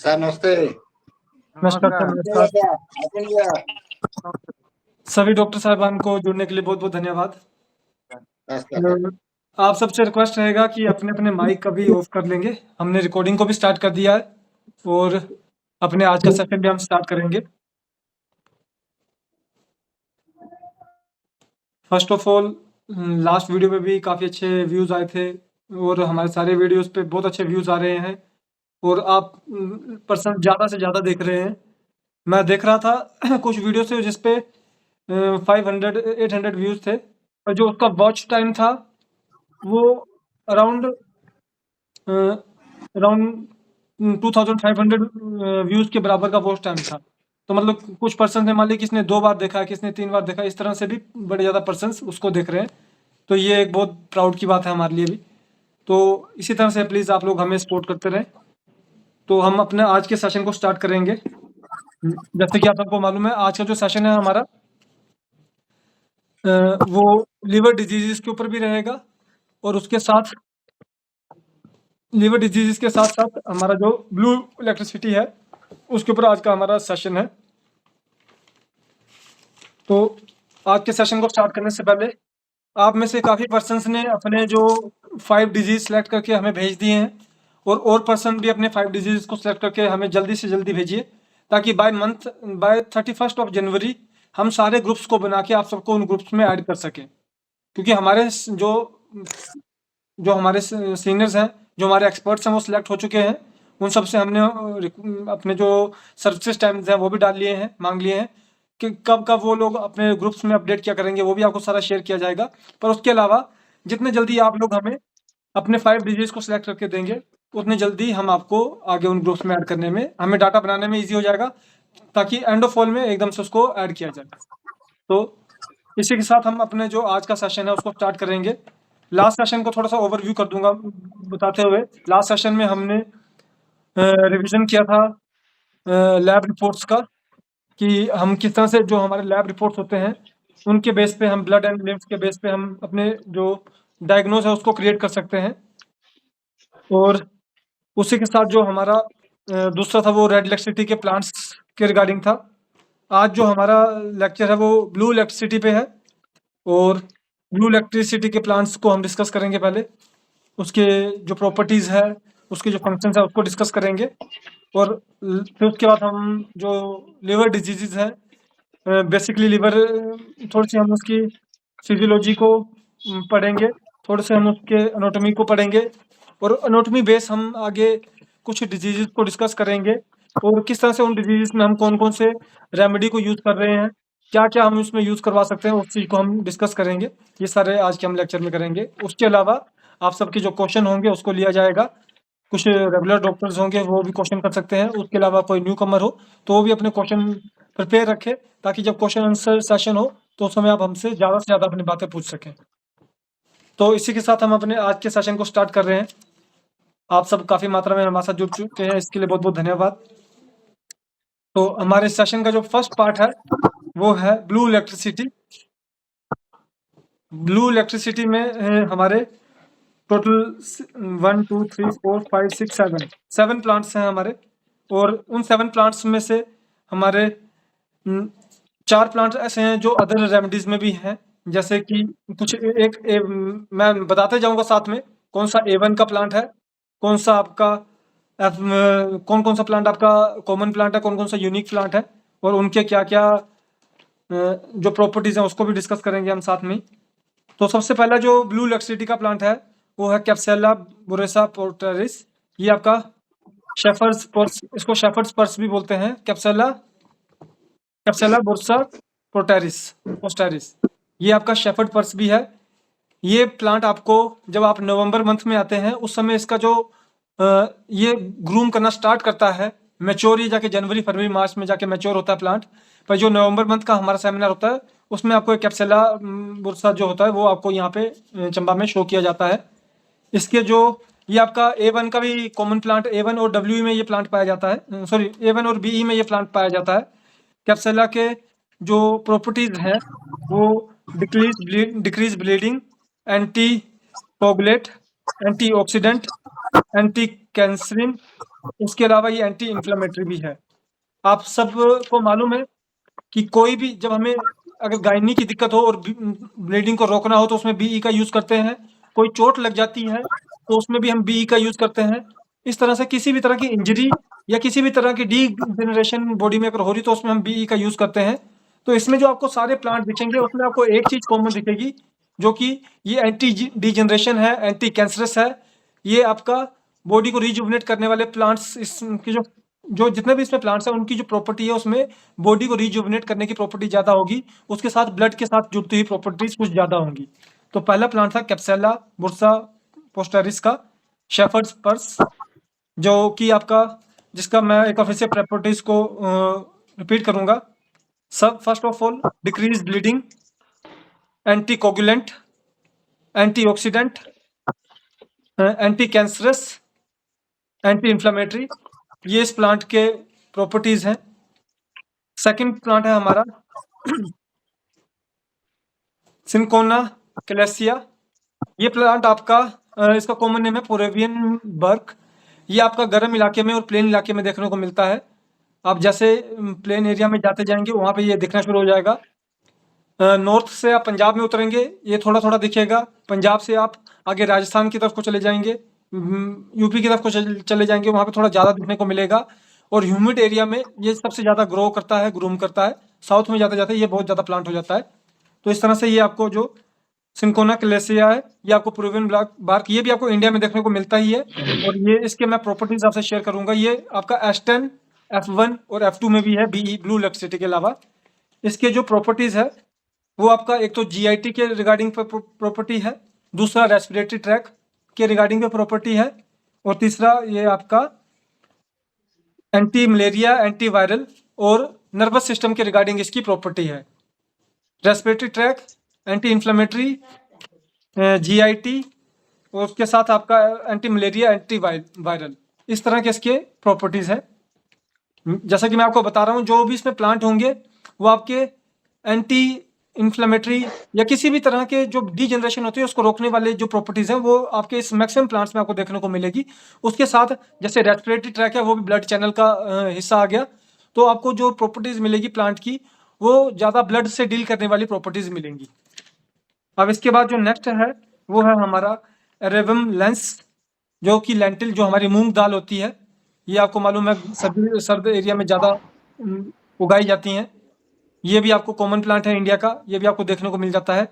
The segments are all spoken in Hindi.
सर नमस्ते। नमस्कार सर, नमस्कार। सभी डॉक्टर साहिबान को जुड़ने के लिए बहुत-बहुत धन्यवाद। नमस्कार। आप सबसे रिक्वेस्ट रहेगा कि अपने-अपने माइक कभी ऑफ कर लेंगे। हमने रिकॉर्डिंग को भी स्टार्ट कर दिया है और अपने आज का सेशन भी हम स्टार्ट करेंगे। First of all last video में भी काफ़ी अच्छे व्यूज़ आए थे और हमारे सारे वीडियोज़ पे बहुत अच्छे व्यूज़ आ रहे हैं और आप पर्सन ज़्यादा से ज़्यादा देख रहे हैं। मैं देख रहा था कुछ वीडियो से जिस पे 500 800 व्यूज़ थे और जो उसका वॉच टाइम था वो अराउंड अराउंड 2500 व्यूज़ के बराबर का वॉच टाइम था। तो मतलब कुछ पर्सन ने मान लिया किसने 2 बार देखा है, किसने 3 बार देखा है, इस तरह से भी बड़े ज़्यादा पर्सन्स उसको देख रहे हैं। तो ये एक बहुत प्राउड की बात है हमारे लिए भी। तो इसी तरह से प्लीज़ आप लोग हमें सपोर्ट करते रहें। तो हम अपने आज के सेशन को स्टार्ट करेंगे। जैसे कि आप सबको मालूम है आज का जो सेशन है हमारा वो लिवर डिजीज़ेज़ के ऊपर भी रहेगा और उसके साथ लिवर डिजीज़ेज़ के साथ-साथ हमारा जो ब्लू इलेक्ट्रिसिटी है, उसके ऊपर आज का हमारा सेशन है। तो आज के सेशन को स्टार्ट करने से पहले आप में से काफ़ी पर्सन्स ने अपने जो 5 डिजीज़ सेलेक्ट करके हमें भेज दिए हैं और पर्सन भी अपने 5 डिजीज़ को सेलेक्ट करके हमें जल्दी से जल्दी भेजिए, ताकि बाय 31st ऑफ जनवरी हम सारे ग्रुप्स को बना के आप सबको उन ग्रुप्स में ऐड कर सकें। क्योंकि हमारे जो हमारे सीनियर्स हैं, जो हमारे एक्सपर्ट्स हैं वो सिलेक्ट हो चुके हैं। उन सब से हमने अपने जो सर्विसेज टाइम्स हैं वो भी डाल लिए हैं, मांग लिए हैं कि कब वो लोग अपने ग्रुप्स में अपडेट क्या करेंगे, वो भी आपको सारा शेयर किया जाएगा। पर उसके अलावा जितने जल्दी आप लोग हमें अपने 5 डिजीज को सिलेक्ट करके देंगे, उतनी जल्दी हम आपको आगे उन ग्रुप्स में ऐड करने में, हमें डाटा बनाने में ईजी हो जाएगा, ताकि एंड ऑफ ऑल में एकदम से उसको ऐड किया जाए। तो इसी के साथ हम अपने जो आज का सेशन है उसको स्टार्ट करेंगे। लास्ट सेशन को थोड़ा-सा ओवरव्यू कर दूँगा बताते हुए। लास्ट सेशन में हमने रिवीजन किया था लैब रिपोर्ट्स का, कि हम किस तरह से जो हमारे लैब रिपोर्ट्स होते हैं, उनके बेस पे हम ब्लड एंड लिम्फ्स के बेस पे हम अपने जो डायग्नोज है उसको क्रिएट कर सकते हैं। और उसी के साथ जो हमारा दूसरा था वो रेड इलेक्ट्रिसिटी के प्लांट्स के रिगार्डिंग था। आज जो हमारा लेक्चर है वो ब्लू इलेक्ट्रिसिटी पे है और ब्लू इलेक्ट्रिसिटी के प्लांट्स को हम डिस्कस करेंगे पहले। उसके जो प्रॉपर्टीज़ है, उसके जो फंक्शंस है उसको डिस्कस करेंगे और फिर उसके बाद हम जो लिवर डिजीज़ेज़ है, बेसिकली लिवर, थोड़ी-सी हम उसकी फिजियोलॉजी को पढ़ेंगे, थोड़े से हम उसके एनाटॉमी को पढ़ेंगे और एनाटॉमी बेस हम आगे कुछ डिजीज़ेज़ को डिस्कस करेंगे और किस तरह से उन डिजीज़ेज़ में हम कौन-कौन से रेमेडी को यूज़ कर रहे हैं, क्या-क्या हम उसमें यूज़ करवा सकते हैं, उस चीज़ को हम डिस्कस करेंगे। ये सारे आज के हम लेक्चर में करेंगे। उसके अलावा आप सबके जो क्वेश्चन होंगे उसको लिया जाएगा। कुछ रेगुलर डॉक्टर्स होंगे वो भी क्वेश्चन कर सकते हैं। उसके अलावा कोई न्यू कमर हो तो वो भी अपने क्वेश्चन प्रिपेयर रखें, ताकि जब क्वेश्चन आंसर सेशन हो तो उस समय आप हमसे ज़्यादा से ज़्यादा अपनी बातें पूछ सकें। तो इसी के साथ हम अपने आज के सेशन को स्टार्ट कर रहे हैं। आप सब काफ़ी मात्रा में हमारे साथ जुड़ चुके हैं, इसके लिए बहुत-बहुत धन्यवाद। तो हमारे सेशन का जो फर्स्ट पार्ट है वो है ब्लू इलेक्ट्रिसिटी। ब्लू इलेक्ट्रिसिटी में हमारे टोटल 1 2 3 4 5 6 7 प्लांट्स हैं हमारे और उन 7 प्लांट्स में से हमारे 4 प्लांट्स ऐसे हैं जो अदर रेमेडीज़ में भी हैं। जैसे कि कुछ मैं बताते जाऊँगा साथ में कौन-सा A1 का प्लांट है, कौन-सा आपका कौन-कौन सा प्लांट आपका कॉमन प्लांट है, कौन-कौन सा यूनिक प्लांट है और उनके क्या-क्या जो प्रॉपर्टीज़ हैं उसको भी डिस्कस करेंगे हम साथ में ही। तो सबसे पहला जो ब्लू इलेक्ट्रिसिटी का प्लांट है वो है कैप्सुला बुरेसा पोर्टारिस। ये आपका शेफर्ड्स पर्स, इसको शेफर्ड्स पर्स भी बोलते हैं। कैप्सुला बुरेसा पोर्टारिस, ये आपका शेफर्ड पर्स भी है। ये प्लांट आपको जब आप नवंबर मंथ में आते हैं उस समय इसका जो ये ग्रूम करना स्टार्ट करता है, मैच्योर ये जाके जनवरी फरवरी मार्च में जाके मैच्योर होता है प्लांट। पर जो नवंबर मंथ का हमारा सेमिनार होता है उसमें आपको एक कैप्सुला बुरसा जो होता है वो आपको यहाँ पे चंबा में शो किया जाता है। इसके जो ये आपका A1 का भी कॉमन प्लांट, A1 और WE में ये प्लांट पाया जाता है, सॉरी A1 और BE में ये प्लांट पाया जाता है। कैप्सुला के जो प्रॉपर्टीज़ हैं वो decrease bleeding, anti coagulate, antioxidant, anti कैंसरिन उसके अलावा ये एंटी इन्फ्लेमेटरी भी है। आप सबको मालूम है कि कोई भी जब हमें अगर गायनी की दिक्कत हो और ब्लीडिंग को रोकना हो तो उसमें बीई का यूज़ करते हैं। कोई चोट लग जाती है तो उसमें भी हम बीई का यूज़ करते हैं। इस तरह से किसी भी तरह की इंजरी या किसी भी तरह की डीजेनरेशन बॉडी में अगर हो रही तो उसमें हम बीई का यूज़ करते हैं। तो इसमें जो आपको सारे प्लांट दिखेंगे उसमें आपको एक चीज़ कॉमन दिखेगी, जो कि ये एंटी डीजेनरेशन है, एंटी कैंसरस है। ये आपका बॉडी को रिजुविनेट करने वाले प्लांट्स, इसकी जो जो जितने भी इसमें प्लांट्स हैं उनकी जो प्रॉपर्टी है उसमें बॉडी को रिजुविनेट करने की प्रॉपर्टी ज़्यादा होगी, उसके साथ ब्लड के साथ जुड़ती हुई प्रॉपर्टीज कुछ ज़्यादा होंगी। तो पहला प्लांट था कैप्सेला बुर्सा पोस्टरिस का शेफर्ड्स पर्स, जो कि आपका, जिसका मैं एक ऑफिशियल प्रॉपर्टीज को रिपीट करूंगा। सब first of all decrease bleeding, anti coagulant, antioxidant, anti cancerous, anti inflammatory, ये इस प्लांट के प्रॉपर्टीज हैं। सेकंड प्लांट है हमारा सिंकोना कैलेसिया। ये प्लांट आपका इसका कॉमन नेम है पोरेवियन बर्क। ये आपका गर्म इलाके में और प्लेन इलाके में देखने को मिलता है। आप जैसे प्लेन एरिया में जाते जाएंगे वहाँ पे ये दिखना शुरू हो जाएगा। नॉर्थ से आप पंजाब में उतरेंगे ये थोड़ा थोड़ा दिखेगा। पंजाब से आप आगे राजस्थान की तरफ को चले जाएंगे, यूपी की तरफ को चले जाएंगे, वहाँ पे थोड़ा ज़्यादा दिखने को मिलेगा। और ह्यूमिड एरिया में ये सबसे ज़्यादा ग्रो करता है, ग्रूम करता है। साउथ में जाते जाते ये बहुत ज़्यादा प्लांट हो जाता है। तो इस तरह से ये आपको जो सिंकोना कैलेसिया है ये आपको प्रूवियन बार्क, ये भी आपको इंडिया में देखने को मिलता ही है। और ये इसके मैं प्रॉपर्टीज आपसे शेयर करूंगा। ये आपका S10, F1 और F2 में भी है, बीई ब्लू इलेक्ट्रिसिटी के अलावा। इसके जो प्रॉपर्टीज है वो आपका एक तो जीआईटी के रिगार्डिंग पे प्रॉपर्टी है, दूसरा रेस्पिरेटरी ट्रैक के रिगार्डिंग पे प्रॉपर्टी है, और तीसरा ये आपका एंटी मलेरिया, एंटी वायरल और नर्वस सिस्टम के रिगार्डिंग इसकी प्रॉपर्टी है। Respiratory tract, anti inflammatory, GIT और उसके साथ आपका एंटी मलेरिया, एंटी वायरल, इस तरह के इसके प्रॉपर्टीज है। जैसा कि मैं आपको बता रहा हूँ जो भी इसमें प्लांट होंगे वो आपके एंटी इन्फ्लेमेटरी या किसी भी तरह के जो डीजनरेशन होती है उसको रोकने वाले जो प्रॉपर्टीज हैं वो आपके इस मैक्सिमम प्लांट्स में आपको देखने को मिलेगी। उसके साथ जैसे रेस्पिरेटरी ट्रैक है वो भी ब्लड चैनल का हिस्सा आ गया, तो आपको जो प्रॉपर्टीज मिलेगी प्लांट की वो ज़्यादा ब्लड से डील करने वाली प्रॉपर्टीज मिलेंगी। अब इसके बाद जो नेक्स्ट है वो है हमारा एरेवियम लेंस, जो कि लेंटिल, जो हमारी मूंग दाल होती है, ये आपको मालूम है सर्द एरिया में ज़्यादा उगाई जाती हैं। ये भी आपको कॉमन प्लांट है इंडिया का, ये भी आपको देखने को मिल जाता है।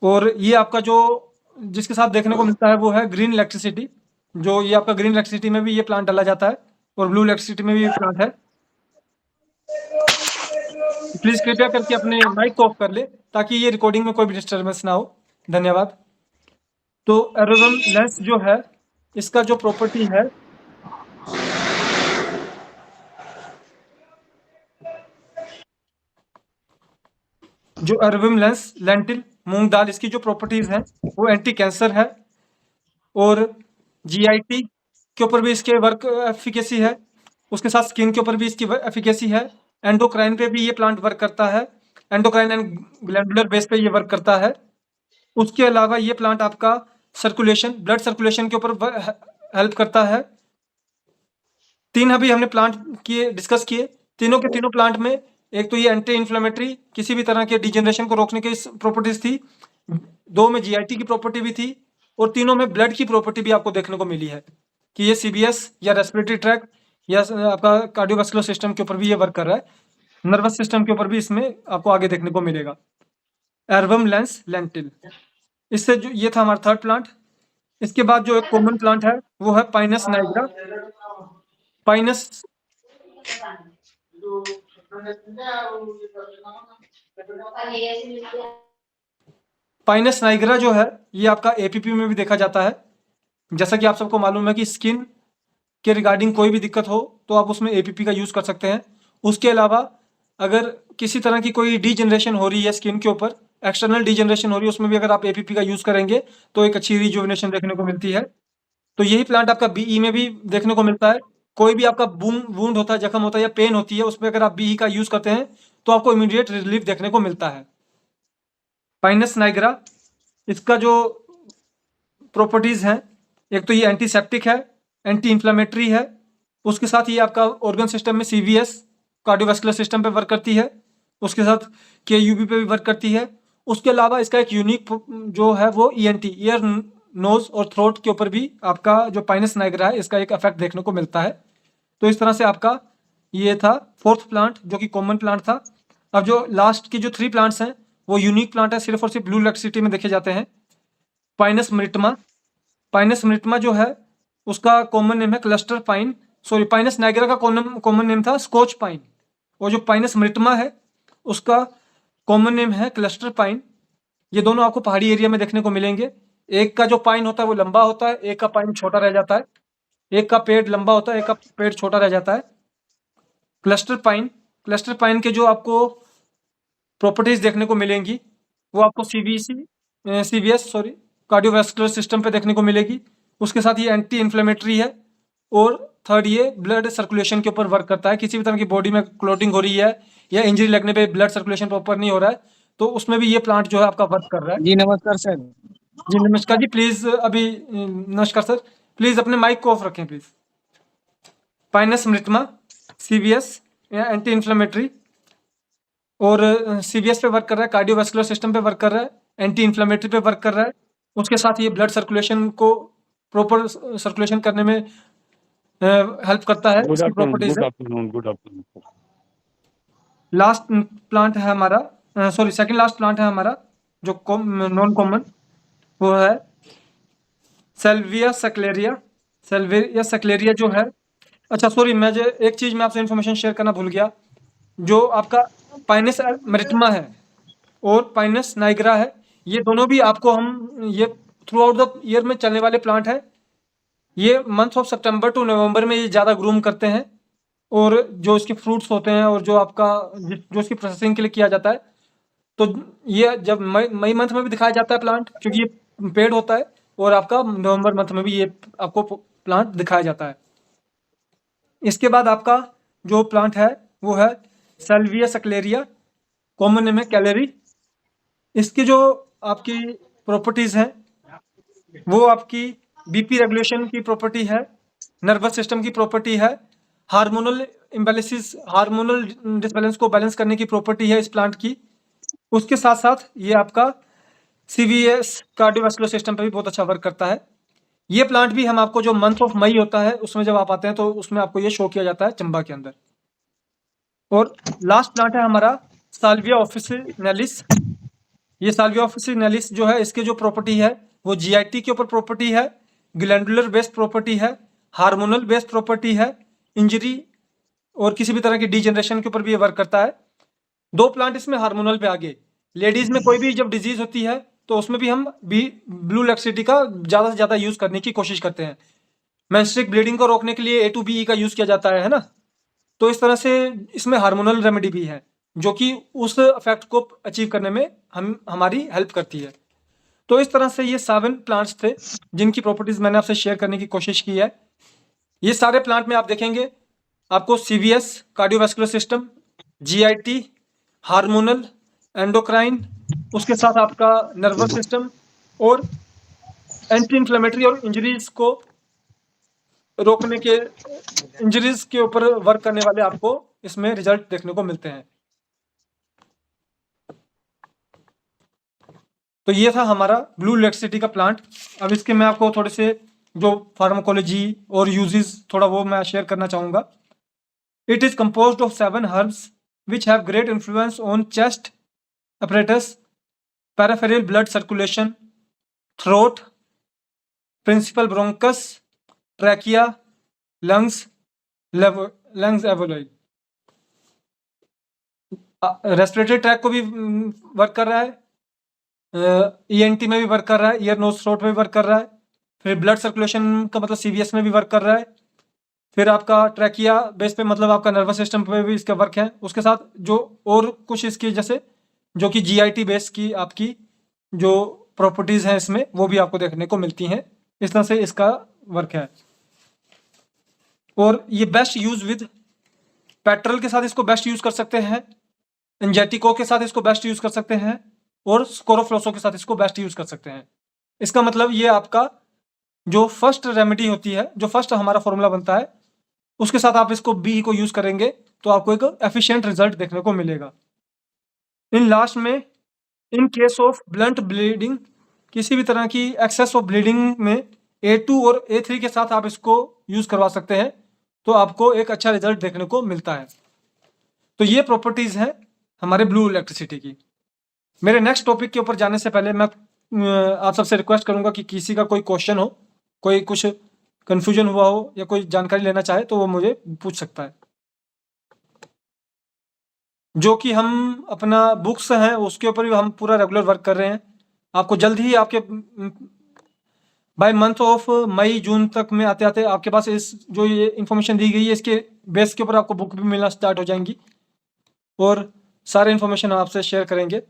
और ये आपका जो जिसके साथ देखने को मिलता है वो है ग्रीन इलेक्ट्रिसिटी, जो ये आपका ग्रीन इलेक्ट्रिसिटी में भी ये प्लांट डाला जाता है और ब्लू इलेक्ट्रिसिटी में भी ये प्लांट है। प्लीज कृपया करके अपने माइक को ऑफ कर ले ताकि ये रिकॉर्डिंग में कोई भी डिस्टर्बेंस ना हो। धन्यवाद। तो एरोवियम लेंस जो है इसका जो प्रॉपर्टी है जो एरोवियम लेंस लेंटिल मूंग दाल, इसकी जो प्रॉपर्टीज हैं वो एंटी कैंसर है और जीआईटी के ऊपर भी इसके वर्क एफिकेसी है। उसके साथ स्किन के ऊपर भी इसकी एफिकेसी है। एंडोक्राइन पे भी ये प्लांट वर्क करता है, एंडोक्राइन एंड ग्लैंडुलर बेस पे ये वर्क करता है। उसके अलावा ये प्लांट आपका सर्कुलेशन, ब्लड सर्कुलेशन के ऊपर हेल्प करता है। तीन अभी हमने प्लांट किए, डिस्कस किए। तीनों के तीनों प्लांट में एक तो ये एंटी इन्फ्लेमेटरी, किसी भी तरह के डिजेनरेशन को रोकने की प्रॉपर्टीज थी, दो में जीआईटी की प्रॉपर्टी भी थी, और तीनों में ब्लड की प्रॉपर्टी भी आपको देखने को मिली है कि ये सीबीएस या रेस्पिरेटरी ट्रैक या आपका कार्डियोवास्कुलर सिस्टम के ऊपर भी ये वर्क कर रहा है। नर्वस सिस्टम के ऊपर भी इसमें आपको आगे देखने को मिलेगा। एर्वम लेंस लेंटिल, इससे जो ये था हमारा थर्ड प्लांट। इसके बाद जो एक कॉमन प्लांट है वो है Pinus nigra. Pinus Pinus nigra जो है ये आपका एपीपी में भी देखा जाता है। जैसा कि आप सबको मालूम है कि स्किन के रिगार्डिंग कोई भी दिक्कत हो तो आप उसमें एपीपी का यूज़ कर सकते हैं। उसके अलावा अगर किसी तरह की कोई डीजनरेशन हो रही है स्किन के ऊपर, एक्सटर्नल डीजनरेशन हो रही है, उसमें भी अगर आप एपीपी का यूज़ करेंगे तो एक अच्छी रिजुविनेशन देखने को मिलती है। तो यही प्लांट आपका बीई में भी देखने को मिलता है। कोई भी आपका वूंड होता है, जख्म होता है या पेन होती है, उसमें अगर आप बीई का यूज़ करते हैं तो आपको इमीडिएट रिलीफ देखने को मिलता है। पाइनस नाइग्रा, इसका जो प्रॉपर्टीज़ हैं, एक तो ये एंटीसेप्टिक है, एंटी इन्फ्लेमेटरी है उसके साथ ये आपका ऑर्गन सिस्टम में CVS कार्डियोवैस्कुलर सिस्टम पे वर्क करती है, उसके साथ KUB पे भी वर्क करती है। उसके अलावा इसका एक यूनिक जो है वो ENT, ईयर नोज और थ्रोट के ऊपर भी आपका जो पाइनस नाइग्रा है इसका एक इफेक्ट देखने को मिलता है। तो इस तरह से आपका ये था 4th प्लांट जो कि कॉमन प्लांट था। अब जो लास्ट की जो 3 प्लांट्स हैं वो यूनिक प्लांट है, सिर्फ और सिर्फ ब्लू लेग सिटी में देखे जाते हैं। पाइनस मरिटमा, पाइनस मरिटमा जो है उसका कॉमन नेम है cluster pine, sorry Pinus nigra का कॉमन नेम था स्कॉच पाइन, और जो पाइनस मरिटमा है उसका कॉमन नेम है क्लस्टर पाइन। ये दोनों आपको पहाड़ी एरिया में देखने को मिलेंगे। एक का जो पाइन होता है वो लंबा होता है, एक का पाइन छोटा रह जाता है। एक का पेड़ लंबा होता है, एक का पेड़ छोटा रह जाता है। क्लस्टर पाइन, क्लस्टर पाइन के जो आपको प्रॉपर्टीज देखने को मिलेंगी वो आपको CVS सॉरी कार्डियोवैस्कुलर सिस्टम पे देखने को मिलेगी। उसके साथ ये एंटी इन्फ्लेमेटरी है, और थर्ड ये ब्लड सर्कुलेशन के ऊपर वर्क करता है। किसी भी तरह की बॉडी में क्लोटिंग हो रही है या इंजरी लगने पे ब्लड सर्कुलेशन प्रॉपर नहीं हो रहा है तो उसमें भी ये प्लांट जो है आपका वर्क कर रहा है। जी नमस्कार सर। जी नमस्कार जी, प्लीज अभी नमस्कार सर, प्लीज अपने माइक को ऑफ रखें प्लीज। पाइनस मृतमा, CVS या एंटी इन्फ्लेमेटरी, और CVS पे वर्क कर रहा है, कार्डियोवैस्कुलर सिस्टम पे वर्क कर रहा है, एंटी इन्फ्लेमेटरी पे वर्क कर रहा है। उसके साथ ये ब्लड सर्कुलेशन को प्रॉपर सर्कुलेशन करने में हेल्प करता है। इसकी प्रॉपर्टीज है। Good afternoon. लास्ट प्लांट है हमारा, सॉरी सेकंड लास्ट प्लांट है हमारा जो नॉन कॉमन, वो है सेल्विया सेक्लेरिया। सेल्विया सेक्लेरिया जो है, अच्छा सॉरी मैं जो एक चीज मैं आपसे इन्फॉर्मेशन शेयर करना भूल गया। जो आपका पाइनस मेरिटमा है और पाइनस नाइग्रा है, ये दोनों भी आपको हम ये थ्रू आउट द ईयर में चलने वाले प्लांट है। ये मंथ ऑफ सितंबर टू नवंबर में ये ज़्यादा ग्रूम करते हैं, और जो इसके फ्रूट्स होते हैं और जो आपका जो इसकी प्रोसेसिंग के लिए किया जाता है, तो ये जब मई मंथ में भी दिखाया जाता है प्लांट, क्योंकि ये पेड़ होता है, और आपका नवंबर मंथ में भी ये आपको प्लांट दिखाया जाता है। इसके बाद आपका जो प्लांट है वो है सेल्विया सेक्लेरिया, कॉमन नेम है कैलेरी। इसकी जो आपकी प्रॉपर्टीज हैं वो आपकी BP रेगुलेशन की प्रॉपर्टी है, नर्वस सिस्टम की प्रॉपर्टी है, हार्मोनल इम्बैलेंसेस, हार्मोनल डिसबैलेंस को बैलेंस करने की प्रॉपर्टी है इस प्लांट की। उसके साथ साथ ये आपका CVS कार्डियोवैस्कुलर सिस्टम पे भी बहुत अच्छा वर्क करता है। ये प्लांट भी हम आपको जो मंथ ऑफ मई होता है उसमें जब आप आते हैं तो उसमें आपको ये शो किया जाता है चंबा के अंदर। और लास्ट प्लांट है हमारा साल्विया ऑफिसिनेलिस। ये साल्विया ऑफिसिनेलिस जो है इसके जो प्रॉपर्टी है वो GIT के ऊपर प्रॉपर्टी है, ग्लैंडुलर बेस्ड प्रॉपर्टी है, हार्मोनल बेस्ड प्रॉपर्टी है, इंजरी और किसी भी तरह की डिजेनरेशन के ऊपर भी ये वर्क करता है। 2 प्लांट इसमें हार्मोनल पे आगे। लेडीज में कोई भी जब डिजीज होती है तो उसमें भी हम ब्लू लैक्सिटी का ज़्यादा से ज़्यादा यूज़ करने की कोशिश करते हैं। मेंस्ट्रुअल ब्लीडिंग को रोकने के लिए A to BE का यूज़ किया जाता है ना। तो इस तरह से इसमें हार्मोनल रेमेडी भी है जो कि उस इफेक्ट को अचीव करने में हमारी हेल्प करती है। तो इस तरह से ये 7 प्लांट्स थे जिनकी प्रॉपर्टीज मैंने आपसे शेयर करने की कोशिश की है। ये सारे प्लांट में आप देखेंगे आपको CVS cardiovascular system, GIT, hormonal, endocrine, उसके साथ आपका नर्वस सिस्टम और एंटी इन्फ्लेमेटरी और इंजरीज को रोकने के, इंजरीज के ऊपर वर्क करने वाले आपको इसमें रिजल्ट देखने को मिलते हैं। तो ये था हमारा ब्लू लैक्सिटी का प्लांट। अब इसके मैं आपको थोड़े से जो फार्माकोलॉजी और यूजेस थोड़ा वो मैं शेयर करना चाहूँगा। It is composed of 7 herbs which have great influence on chest apparatus, peripheral blood circulation, throat, principal bronchus, trachea, lungs, lungs alveoli। Respiratory tract को भी वर्क कर रहा है, ENT में भी वर्क कर रहा है, ईयर नोज थ्रोट में भी वर्क कर रहा है, फिर ब्लड सर्कुलेशन का मतलब CVS में भी वर्क कर रहा है, फिर आपका ट्रैकिया बेस पे मतलब आपका नर्वस सिस्टम पे भी इसका वर्क है। उसके साथ जो और कुछ इसकी जैसे जो कि GIT बेस की आपकी जो प्रॉपर्टीज हैं इसमें वो भी आपको देखने को मिलती हैं। इस तरह से इसका वर्क है। और ये बेस्ट यूज विद पेट्रोल के साथ इसको बेस्ट यूज कर सकते हैं, एंजेटिको के साथ इसको बेस्ट यूज कर सकते हैं, और स्कोरोफ्लोसो के साथ इसको बेस्ट यूज कर सकते हैं। इसका मतलब ये आपका जो फर्स्ट रेमेडी होती है, जो फर्स्ट हमारा फॉर्मूला बनता है उसके साथ आप इसको बी को यूज करेंगे तो आपको एक एफिशिएंट रिजल्ट देखने को मिलेगा। इन लास्ट में, in case of blunt bleeding, किसी भी तरह की एक्सेस ऑफ ब्लीडिंग में A2 और A3 के साथ आप इसको यूज करवा सकते हैं, तो आपको एक अच्छा रिजल्ट देखने को मिलता है। तो ये प्रॉपर्टीज हैं हमारे ब्लू इलेक्ट्रिसिटी की। मेरे नेक्स्ट टॉपिक के ऊपर जाने से पहले मैं आप सबसे रिक्वेस्ट करूंगा कि किसी का कोई क्वेश्चन हो, कोई कुछ कंफ्यूजन हुआ हो या कोई जानकारी लेना चाहे तो वो मुझे पूछ सकता है। जो कि हम अपना बुक्स हैं उसके ऊपर भी हम पूरा रेगुलर वर्क कर रहे हैं। आपको जल्द ही आपके बाय मंथ ऑफ मई जून तक में आते आते आपके पास इस जो ये इन्फॉर्मेशन दी गई है इसके बेस के ऊपर आपको बुक भी मिलना स्टार्ट हो जाएंगी और सारे इन्फॉर्मेशन आपसे शेयर करेंगे।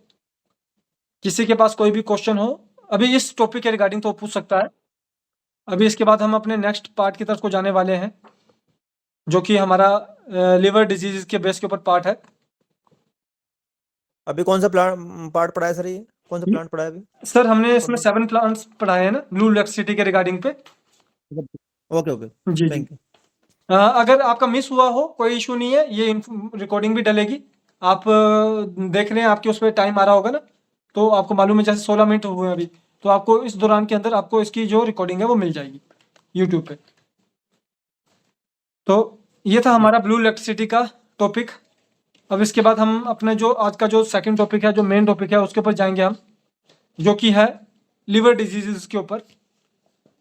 किसी के पास कोई भी क्वेश्चन हो अभी इस टॉपिक के रिगार्डिंग तो पूछ सकता है। अभी इसके बाद हम अपने नेक्स्ट पार्ट की तरफ को जाने वाले हैं, जो कि हमारा लिवर डिजीज के बेस के ऊपर पार्ट है। अभी कौन सा पार्ट पढ़ा है सर? ये कौन सा प्लांट पढ़ा है अभी? सर हमने इसमें 7 प्लांट्स पढ़ाए हैं ना ब्लू इलेक्ट्रिसिटी के रिगार्डिंग पे। ओके ओके, जी जी। Thank you. अगर आपका मिस हुआ हो कोई इशू नहीं है, ये रिकॉर्डिंग भी डलेगी। आप देख रहे हैं आपके उस पर टाइम आ रहा होगा ना, तो आपको मालूम है जैसे 16 मिनट हुए हैं अभी, तो आपको इस दौरान के अंदर आपको इसकी जो रिकॉर्डिंग है वो मिल जाएगी यूट्यूब पे। तो ये था हमारा ब्लू इलेक्ट्रिसिटी का टॉपिक। अब इसके बाद हम अपने जो आज का जो सेकंड टॉपिक है, जो मेन टॉपिक है, उसके ऊपर जाएंगे हम, जो कि है लिवर डिजीजेस के ऊपर।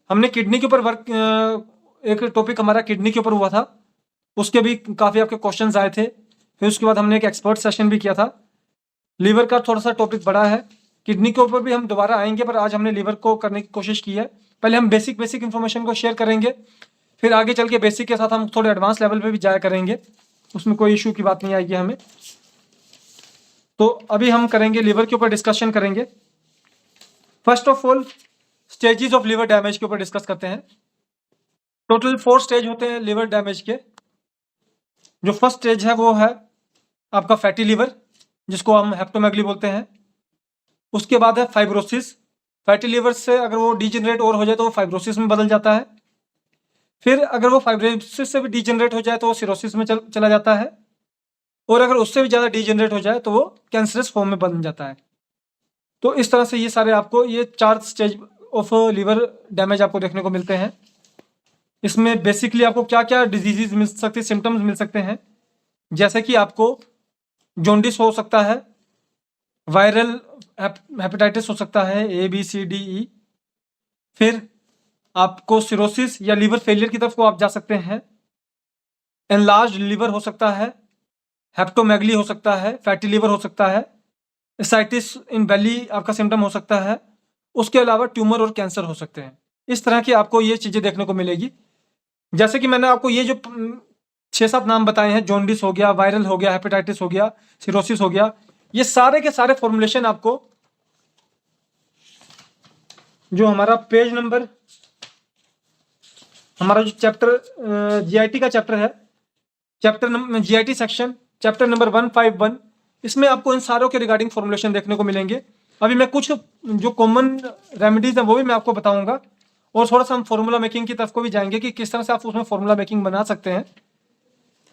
हमने किडनी के ऊपर वर्क, एक टॉपिक हमारा किडनी के ऊपर हुआ था, उसके भी काफ़ी आपके क्वेश्चंस आए थे। फिर उसके बाद हमने एक एक्सपर्ट सेशन भी किया था। लीवर का थोड़ा सा टॉपिक बड़ा है, किडनी के ऊपर भी हम दोबारा आएंगे, पर आज हमने लीवर को करने की कोशिश की है। पहले हम बेसिक इन्फॉर्मेशन को शेयर करेंगे, फिर आगे चल के बेसिक के साथ हम थोड़े एडवांस लेवल पे भी जाया करेंगे, उसमें कोई इशू की बात नहीं आएगी हमें। तो अभी हम करेंगे लीवर के ऊपर डिस्कशन करेंगे। First of all stages of liver damage के ऊपर डिस्कस करते हैं। टोटल 4 स्टेज होते हैं लीवर डैमेज के। जो फर्स्ट स्टेज है वो है आपका फैटी लीवर, जिसको हम हेप्टोमेगली बोलते हैं। उसके बाद है फाइब्रोसिस। फैटी लीवर से अगर वो डिजेनरेट और हो जाए तो वो फाइब्रोसिस में बदल जाता है। फिर अगर वो फाइब्रोसिस से भी डिजेनरेट हो जाए तो वो सिरोसिस में चला जाता है, और अगर उससे भी ज़्यादा डिजेनरेट हो जाए तो वो कैंसरस फॉर्म में बन जाता है। तो इस तरह से ये सारे आपको ये 4 स्टेज ऑफ लीवर डैमेज आपको देखने को मिलते हैं। इसमें बेसिकली आपको क्या क्या डिजीजेज मिल सकते हैं, सिम्टम्स मिल सकते हैं, जैसे कि आपको जॉन्डिस हो सकता है, वायरल हेपेटाइटिस हो सकता है ABCDE। फिर आपको सिरोसिस या लीवर फेलियर की तरफ को आप जा सकते हैं। एनलार्ज लीवर हो सकता है, हेप्टोमेगली हो सकता है, फैटी लीवर हो सकता है, एसाइटिस इन बेली आपका सिम्टम हो सकता है। उसके अलावा ट्यूमर और कैंसर हो सकते हैं। इस तरह की आपको ये चीज़ें देखने को मिलेगी। जैसे कि मैंने आपको ये जो 6-7 नाम बताए हैं, जॉन्डिस हो गया, वायरल हो गया, हेपेटाइटिस हो गया, सिरोसिस हो गया, ये सारे के सारे फॉर्मुलेशन आपको जो हमारा पेज नंबर, हमारा जो चैप्टर GIT का चैप्टर है, GIT सेक्शन चैप्टर नंबर 151, इसमें आपको इन सारों के रिगार्डिंग फॉर्मुलेशन देखने को मिलेंगे। अभी मैं कुछ जो कॉमन रेमेडीज हैं वो भी मैं आपको बताऊंगा, और थोड़ा सा हम फॉर्मूला मेकिंग की तरफ को भी जाएंगे कि किस तरह से आप उसमें फॉर्मूला मेकिंग बना सकते हैं।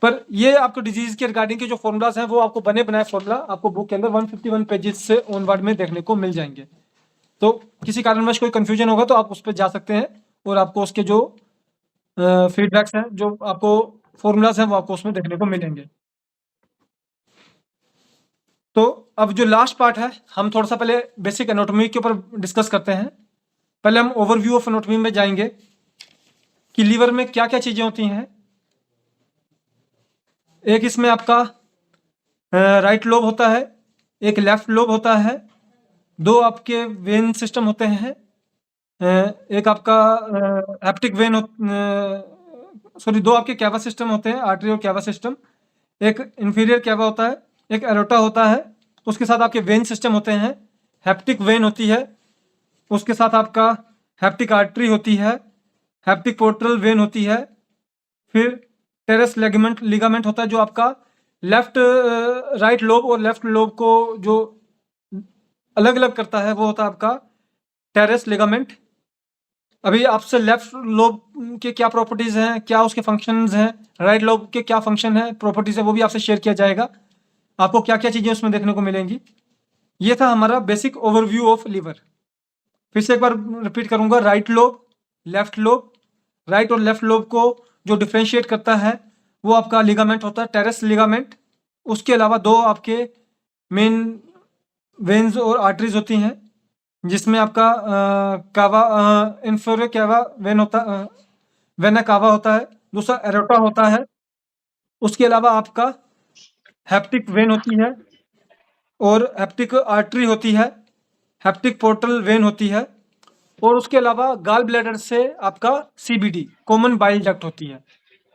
पर ये आपको डिजीज के रिगार्डिंग के जो फॉर्मूलाज हैं वो आपको बने बनाए फॉर्मूला आपको बुक के अंदर 151 पेजेस से ऑनवर्ड में देखने को मिल जाएंगे। तो किसी कारणवश कोई कंफ्यूजन होगा तो आप उस पर जा सकते हैं, और आपको उसके जो फीडबैक्स हैं, जो आपको फॉर्मूलाज हैं, वो आपको उसमें देखने को मिलेंगे। तो अब जो लास्ट पार्ट है, हम थोड़ा सा पहले बेसिक एनाटॉमी के ऊपर डिस्कस करते हैं। पहले हम ओवरव्यू ऑफ एनाटॉमी में जाएंगे कि लीवर में क्या क्या चीज़ें होती हैं। एक इसमें आपका राइट लोब होता है, एक लेफ्ट लोब होता है, 2 आपके वेन सिस्टम होते हैं, एक आपका हेप्टिक वेन, सॉरी 2 आपके कैवा सिस्टम होते हैं, आर्टरी और कैवा सिस्टम। एक इंफीरियर कैवा होता है, एक एरोटा होता है, उसके साथ आपके वेन सिस्टम होते हैं। हेप्टिक वेन होती है, उसके साथ आपका हेप्टिक आर्टरी होती है, हेप्टिक पोर्टल वेन होती है। फिर टेरेस लिगामेंट होता है, जो आपका लेफ्ट राइट लोब और लेफ्ट लोब को जो अलग अलग करता है वो होता है आपका टेरेस लिगामेंट। अभी आपसे लेफ्ट लोब के क्या प्रॉपर्टीज हैं, क्या उसके फंक्शंस हैं, राइट लोब के क्या फंक्शन है, प्रॉपर्टीज है, वो भी आपसे शेयर किया जाएगा। आपको क्या क्या चीजें उसमें देखने को मिलेंगी। ये था हमारा बेसिक ओवरव्यू ऑफ लीवर। फिर से एक बार रिपीट करूंगा, right lobe, left lobe. Right और लेफ्ट लोब को जो डिफ्रेंशिएट करता है वो आपका लिगामेंट होता है, टेरेस लिगामेंट। उसके अलावा दो आपके मेन वेन्स और आर्टरीज होती हैं, जिसमें आपका कावा इंफीरियर कावा वेन होता वेना कावा होता है, दूसरा एरोटा होता है। उसके अलावा आपका हेप्टिक वेन होती है और हेप्टिक आर्टरी होती है, हेप्टिक पोर्टल वेन होती है, और उसके अलावा गाल ब्लैडर से आपका सीबीडी कॉमन बाइल डक्ट होती है।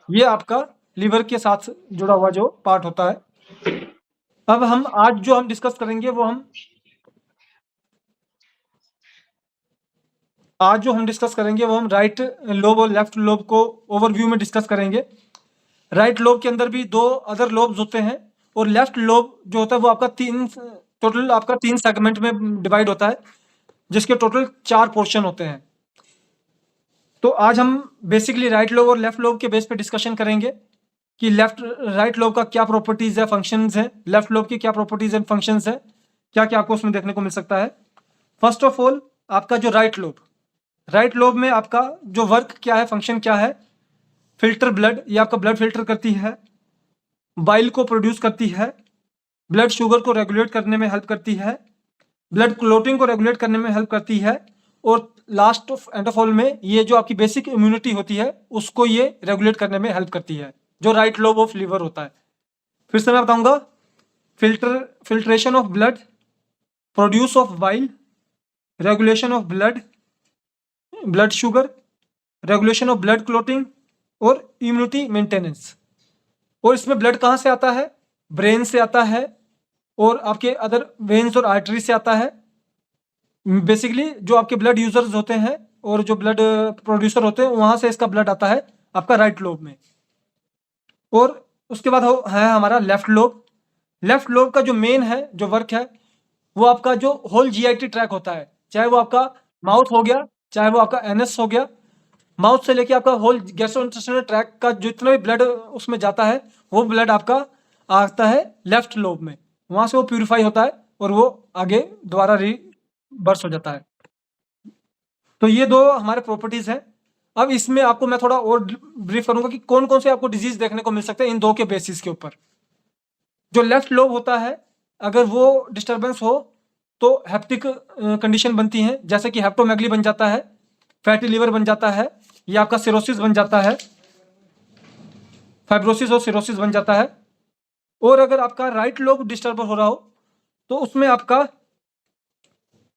ये आपका लीवर के साथ जुड़ा हुआ जो पार्ट होता है। अब हम आज जो हम डिस्कस करेंगे वो हम राइट लोब और लेफ्ट लोब को ओवरव्यू में डिस्कस करेंगे। राइट लोब के अंदर भी दो अदर लोब्स होते हैं, और लेफ्ट लोब जो होता है वो आपका तीन सेगमेंट में डिवाइड होता है, जिसके टोटल 4 पोर्शन होते हैं। तो आज हम बेसिकली राइट लोब और लेफ्ट लोब के बेस पे डिस्कशन करेंगे कि राइट लोब का क्या प्रॉपर्टीज है, फंक्शंस है, लेफ्ट लोब की क्या प्रॉपर्टीज एंड फंक्शंस है, क्या क्या आपको उसमें देखने को मिल सकता है। फर्स्ट ऑफ ऑल, आपका जो राइट लोब में आपका जो वर्क क्या है, फंक्शन क्या है, फिल्टर ब्लड, ये आपका ब्लड फिल्टर करती है, बाइल को प्रोड्यूस करती है, ब्लड शुगर को रेगुलेट करने में हेल्प करती है, ब्लड क्लोटिंग को रेगुलेट करने में हेल्प करती है, और last of end of all में ये जो आपकी बेसिक इम्यूनिटी होती है उसको ये रेगुलेट करने में हेल्प करती है, जो राइट लोब ऑफ लीवर होता है। फिर से मैं बताऊंगा, filtration of blood, produce of bile, regulation of blood sugar, regulation of blood clotting, और इम्यूनिटी मेंटेनेंस। और इसमें ब्लड कहाँ से आता है? ब्रेन से आता है, और आपके अदर वेन्स और आर्टरी से आता है। बेसिकली जो आपके ब्लड यूजर्स होते हैं और जो ब्लड प्रोड्यूसर होते हैं, वहां से इसका ब्लड आता है आपका राइट लोब में। और उसके बाद है हमारा लेफ्ट लोब। लेफ्ट लोब का जो मेन है, जो वर्क है, वो आपका जो होल जीआईटी ट्रैक होता है, चाहे वो आपका माउथ हो गया, चाहे वो आपका एनएस हो गया, माउथ से लेके आपका होल गैस्ट्रोइंटेस्टाइनल ट्रैक का जितना भी ब्लड उसमें जाता है, वो ब्लड आपका आता है लेफ्ट लोब में। वहां से वो प्यूरिफाई होता है और वो आगे दोबारा रिबर्स हो जाता है। तो ये दो हमारे प्रॉपर्टीज हैं। अब इसमें आपको मैं थोड़ा और ब्रीफ करूंगा कि कौन कौन से आपको डिजीज देखने को मिल सकते हैं इन दो के बेसिस के ऊपर। जो लेफ्ट लोब होता है, अगर वो डिस्टर्बेंस हो तो हेप्टिक कंडीशन बनती है, जैसे कि हेप्टोमेगली बन जाता है, फैटी लीवर बन जाता है, या आपका सिरोसिस बन जाता है, फाइब्रोसिस और सिरोसिस बन जाता है। और अगर आपका राइट लोब डिस्टर्ब हो रहा हो तो उसमें आपका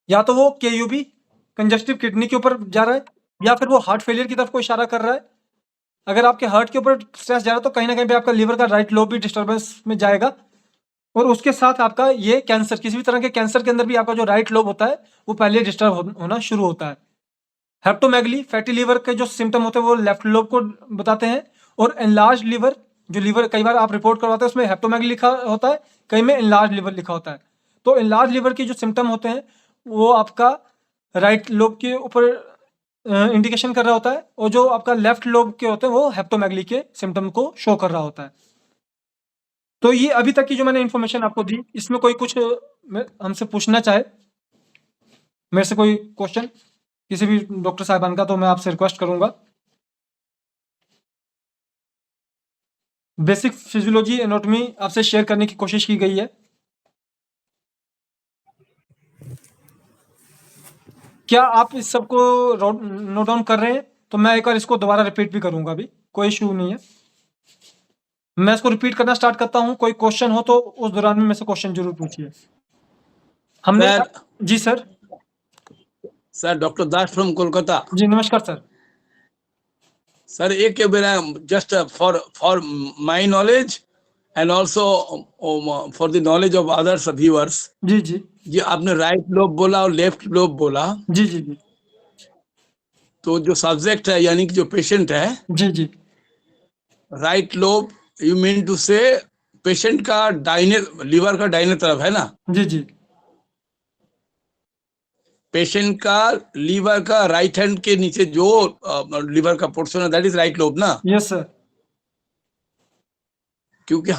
या तो वो केयूबी कंजस्टिव किडनी के ऊपर जा रहा है, या फिर वो हार्ट फेलियर की तरफ को इशारा कर रहा है। अगर आपके हार्ट के ऊपर स्ट्रेस जा रहा है तो कहीं ना कहीं पे आपका लीवर का राइट लोब भी डिस्टर्बेंस में जाएगा। और उसके साथ आपका ये कैंसर, किसी भी तरह के कैंसर के अंदर भी आपका जो राइट लोब होता है वो पहले डिस्टर्ब होना शुरू होता है। हेप्टोमेगली, फैटी लीवर के जो सिम्टम होते हैं वो लेफ्ट लोब को बताते हैं। और एनलार्ज लीवर, जो लीवर कई बार आप रिपोर्ट करवाते हैं उसमें हेप्टोमेगली लिखा होता है, कई में एनलार्ज लीवर लिखा होता है। तो एनलार्ज लीवर के जो सिम्टम होते हैं वो आपका राइट लोब के ऊपर इंडिकेशन कर रहा होता है, और जो आपका लेफ्ट लोब के होते हैं वो हेप्टोमेगली के सिम्टम को शो कर रहा होता है। तो ये अभी तक की जो मैंने इन्फॉर्मेशन आपको दी, इसमें कोई कुछ हमसे पूछना चाहे, मेरे से कोई क्वेश्चन किसी भी डॉक्टर साहिबान का, तो मैं आपसे रिक्वेस्ट करूंगा। बेसिक फिजियोलॉजी एनाटॉमी आपसे शेयर करने की कोशिश की गई है। क्या आप इस सब को नोट डाउन कर रहे हैं? तो मैं एक बार इसको दोबारा रिपीट भी करूंगा, अभी कोई इशू नहीं है। मैं इसको रिपीट करना स्टार्ट करता हूं, कोई क्वेश्चन हो तो उस दौरान में मेरे से क्वेश्चन जरूर पूछिए। हमने जी sir. Sir doctor Das from Kolkata. जी नमस्कार सर। सर एक मेरा just for my knowledge and also for the knowledge of others viewers. जी जी जी आपने राइट लोब बोला और लेफ्ट लोब बोला। जी जी जी तो जो सब्जेक्ट है यानी कि जो पेशेंट है, जी जी right lobe, you mean to say patient का दाहिने लीवर का दाहिने तरफ है ना? जी जी पेशेंट का लीवर का राइट हैंड के नीचे जो लीवर का पोर्शन है, दैट इज राइट लोब ना? Yes sir. क्योंकि